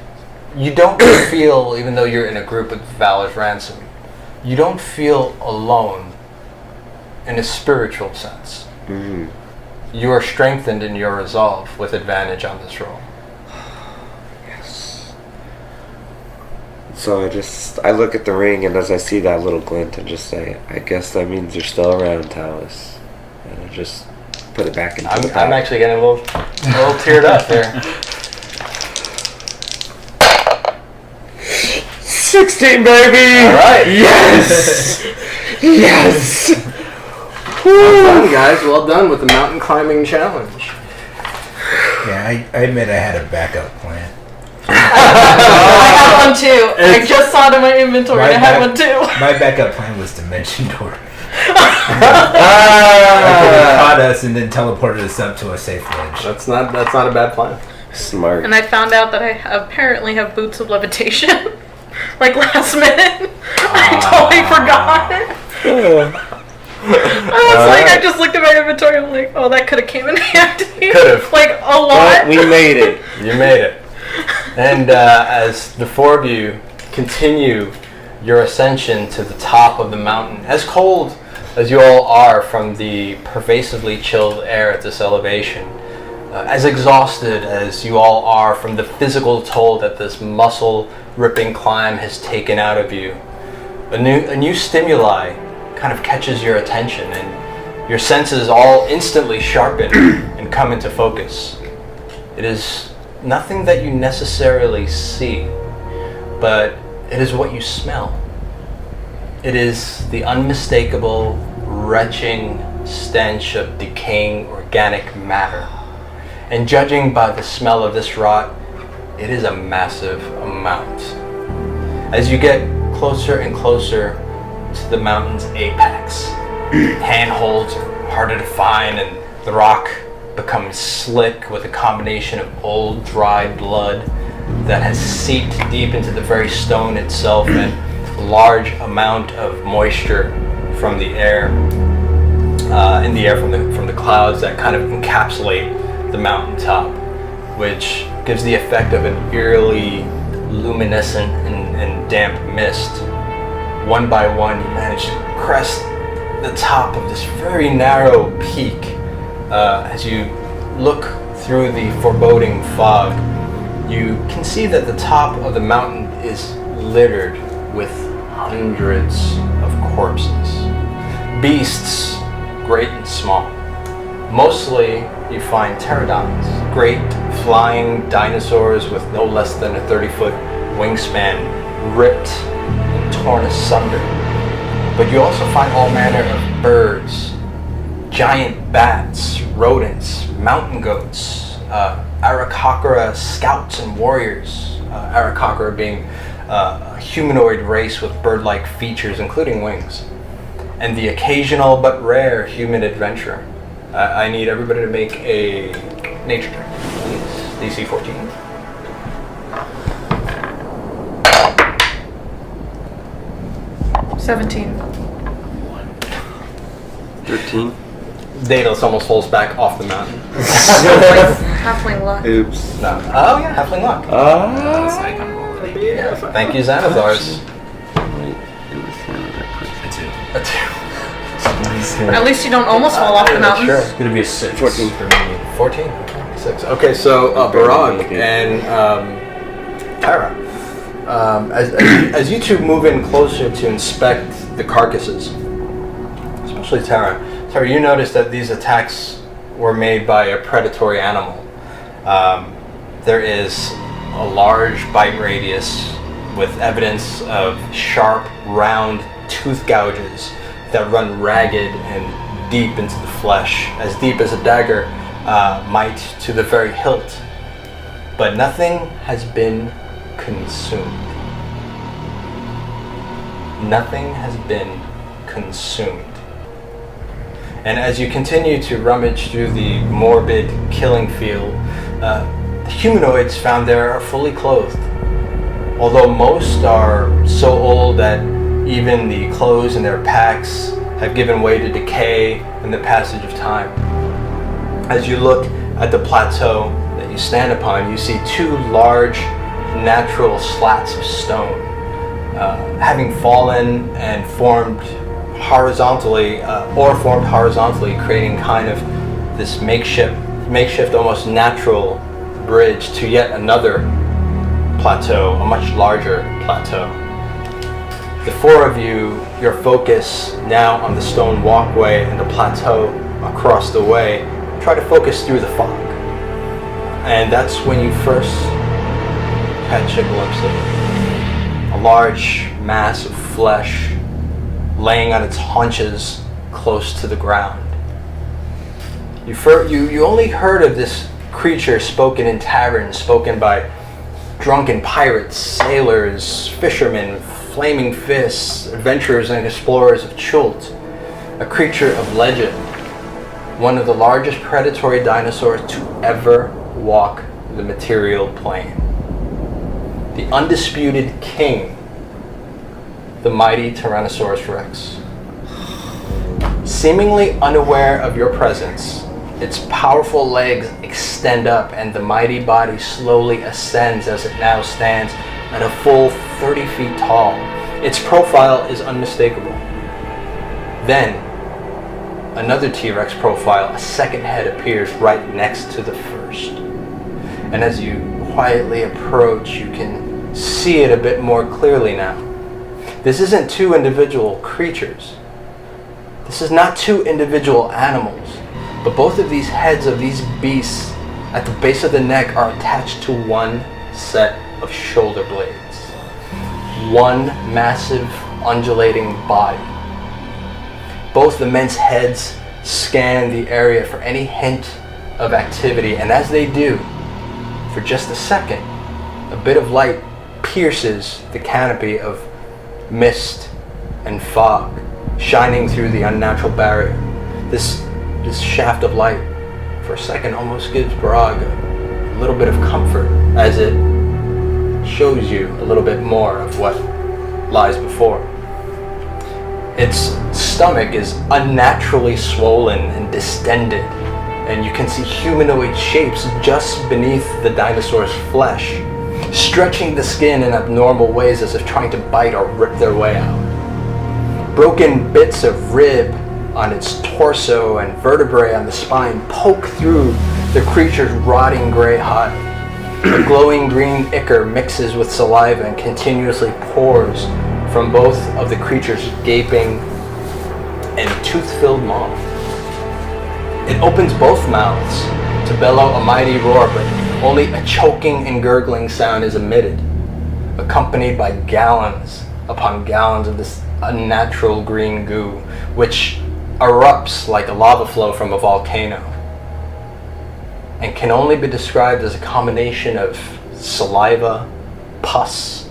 You don't feel, even though you're in a group with Valor's Ransom, you don't feel alone in a spiritual sense. Mm-hmm. You are strengthened in your resolve with advantage on this roll. Yes. So I look at the ring, and as I see that little glint, I just say, I guess that means you're still around, Talvis. And I just put it back into the pack. I'm actually getting a little teared up there. 16, baby! All right. Yes! Yes! Well done, guys. Well done with the mountain climbing challenge. Yeah, I admit I had a backup plan. I had one too. I just saw it in my inventory. I had one too. My backup plan was Dimension Door. I could have caught us and then teleported us up to a safe ledge. That's not a bad plan. Smart. And I found out that I apparently have boots of levitation. Like last minute. I totally forgot. I just looked at my inventory and I'm like, oh, that could have came in handy. Could have. Like a lot. But we made it. You made it. And as the four of you continue your ascension to the top of the mountain, as cold as you all are from the pervasively chilled air at this elevation, as exhausted as you all are from the physical toll that this muscle-ripping climb has taken out of you, a new stimuli kind of catches your attention, and your senses all instantly sharpen and come into focus. It is nothing that you necessarily see, but it is what you smell. It is the unmistakable, retching stench of decaying organic matter. And judging by the smell of this rot, it is a massive amount. As you get closer and closer to the mountain's apex, handholds are harder to find, and the rock becomes slick with a combination of old, dry blood that has seeped deep into the very stone itself, and a large amount of moisture from the air, in the air from the clouds that kind of encapsulate the mountaintop, which gives the effect of an eerily luminescent and damp mist. One by one, you manage to crest the top of this very narrow peak. As you look through the foreboding fog, you can see that the top of the mountain is littered with hundreds of corpses. Beasts, great and small. Mostly you find pterodons, great flying dinosaurs with no less than a 30-foot wingspan, ripped and torn asunder. But you also find all manner of birds, giant bats, rodents, mountain goats, Arakakra scouts and warriors, Arakakra being a humanoid race with bird-like features, including wings, and the occasional but rare human adventurer. I need everybody to make a nature check, please. DC 14. $17. 13. Daedalus almost falls back off the mountain. Halfling luck. Oops. No. Oh yeah, halfling luck. It's like I'm rolling. Yeah. Thank you, Xanathars. A 2. At least you don't almost fall off the mountain. Sure. It's gonna be a 6 14. for me. 14? 6. Okay, so Barag and Tara, as you two move in closer to inspect the carcasses, especially Tara, you notice that these attacks were made by a predatory animal. There is a large bite radius with evidence of sharp, round tooth gouges that run ragged and deep into the flesh, as deep as a dagger might to the very hilt. But nothing has been consumed. Nothing has been consumed. And as you continue to rummage through the morbid killing field, the humanoids found there are fully clothed. Although most are so old that even the clothes in their packs have given way to decay and the passage of time. As you look at the plateau that you stand upon, you see two large natural slats of stone, having fallen and formed horizontally, creating kind of this makeshift, almost natural bridge to yet another plateau, a much larger plateau. The four of you, your focus now on the stone walkway and the plateau across the way, try to focus through the fog. And that's when you first catch a glimpse of it. A large mass of flesh laying on its haunches close to the ground. You only heard of this creature spoken in taverns, spoken by drunken pirates, sailors, fishermen, flaming fists, adventurers and explorers of Chult. A creature of legend, one of the largest predatory dinosaurs to ever walk the material plane. The undisputed king, the mighty Tyrannosaurus Rex. Seemingly unaware of your presence, its powerful legs extend up and the mighty body slowly ascends as it now stands at a full 30 feet tall. Its profile is unmistakable. Then, another T-Rex profile, a second head, appears right next to the first. And as you quietly approach, you can see it a bit more clearly now. This isn't two individual creatures. This is not two individual animals, but both of these heads of these beasts at the base of the neck are attached to one set of shoulder blades. One massive undulating body. Both the men's heads scan the area for any hint of activity, and as they do, for just a second, a bit of light pierces the canopy of mist and fog, shining through the unnatural barrier. This shaft of light, for a second, almost gives Barag a little bit of comfort, as it shows you a little bit more of what lies before. Its stomach is unnaturally swollen and distended, and you can see humanoid shapes just beneath the dinosaur's flesh, stretching the skin in abnormal ways as if trying to bite or rip their way out. Broken bits of rib on its torso and vertebrae on the spine poke through the creature's rotting gray hide. The glowing green ichor mixes with saliva and continuously pours from both of the creature's gaping and tooth-filled maws. It opens both mouths to bellow a mighty roar, but only a choking and gurgling sound is emitted, accompanied by gallons upon gallons of this unnatural green goo, which erupts like a lava flow from a volcano, and can only be described as a combination of saliva, pus,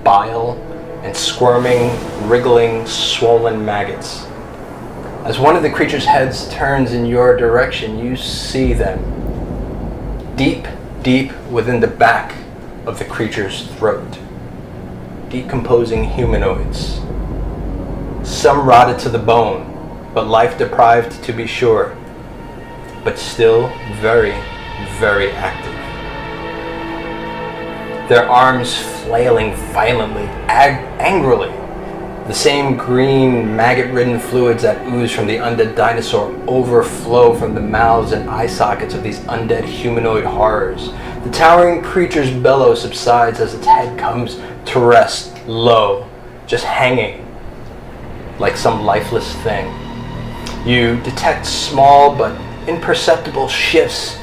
bile, and squirming, wriggling, swollen maggots. As one of the creature's heads turns in your direction, you see them deep within the back of the creature's throat. Decomposing humanoids. Some rotted to the bone, but life deprived to be sure, but still very, very active. Their arms flailing violently, angrily. The same green, maggot-ridden fluids that ooze from the undead dinosaur overflow from the mouths and eye sockets of these undead humanoid horrors. The towering creature's bellow subsides as its head comes to rest low, just hanging like some lifeless thing. You detect small but imperceptible shifts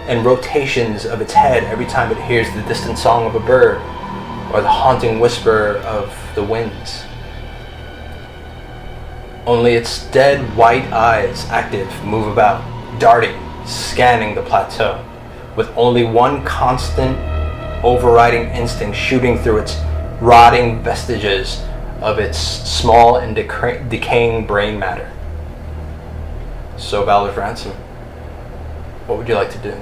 and rotations of its head every time it hears the distant song of a bird or the haunting whisper of the winds. Only its dead white eyes, active, move about, darting, scanning the plateau, with only one constant, overriding instinct shooting through its rotting vestiges of its small and decaying brain matter. So, Valor's Ransom, what would you like to do?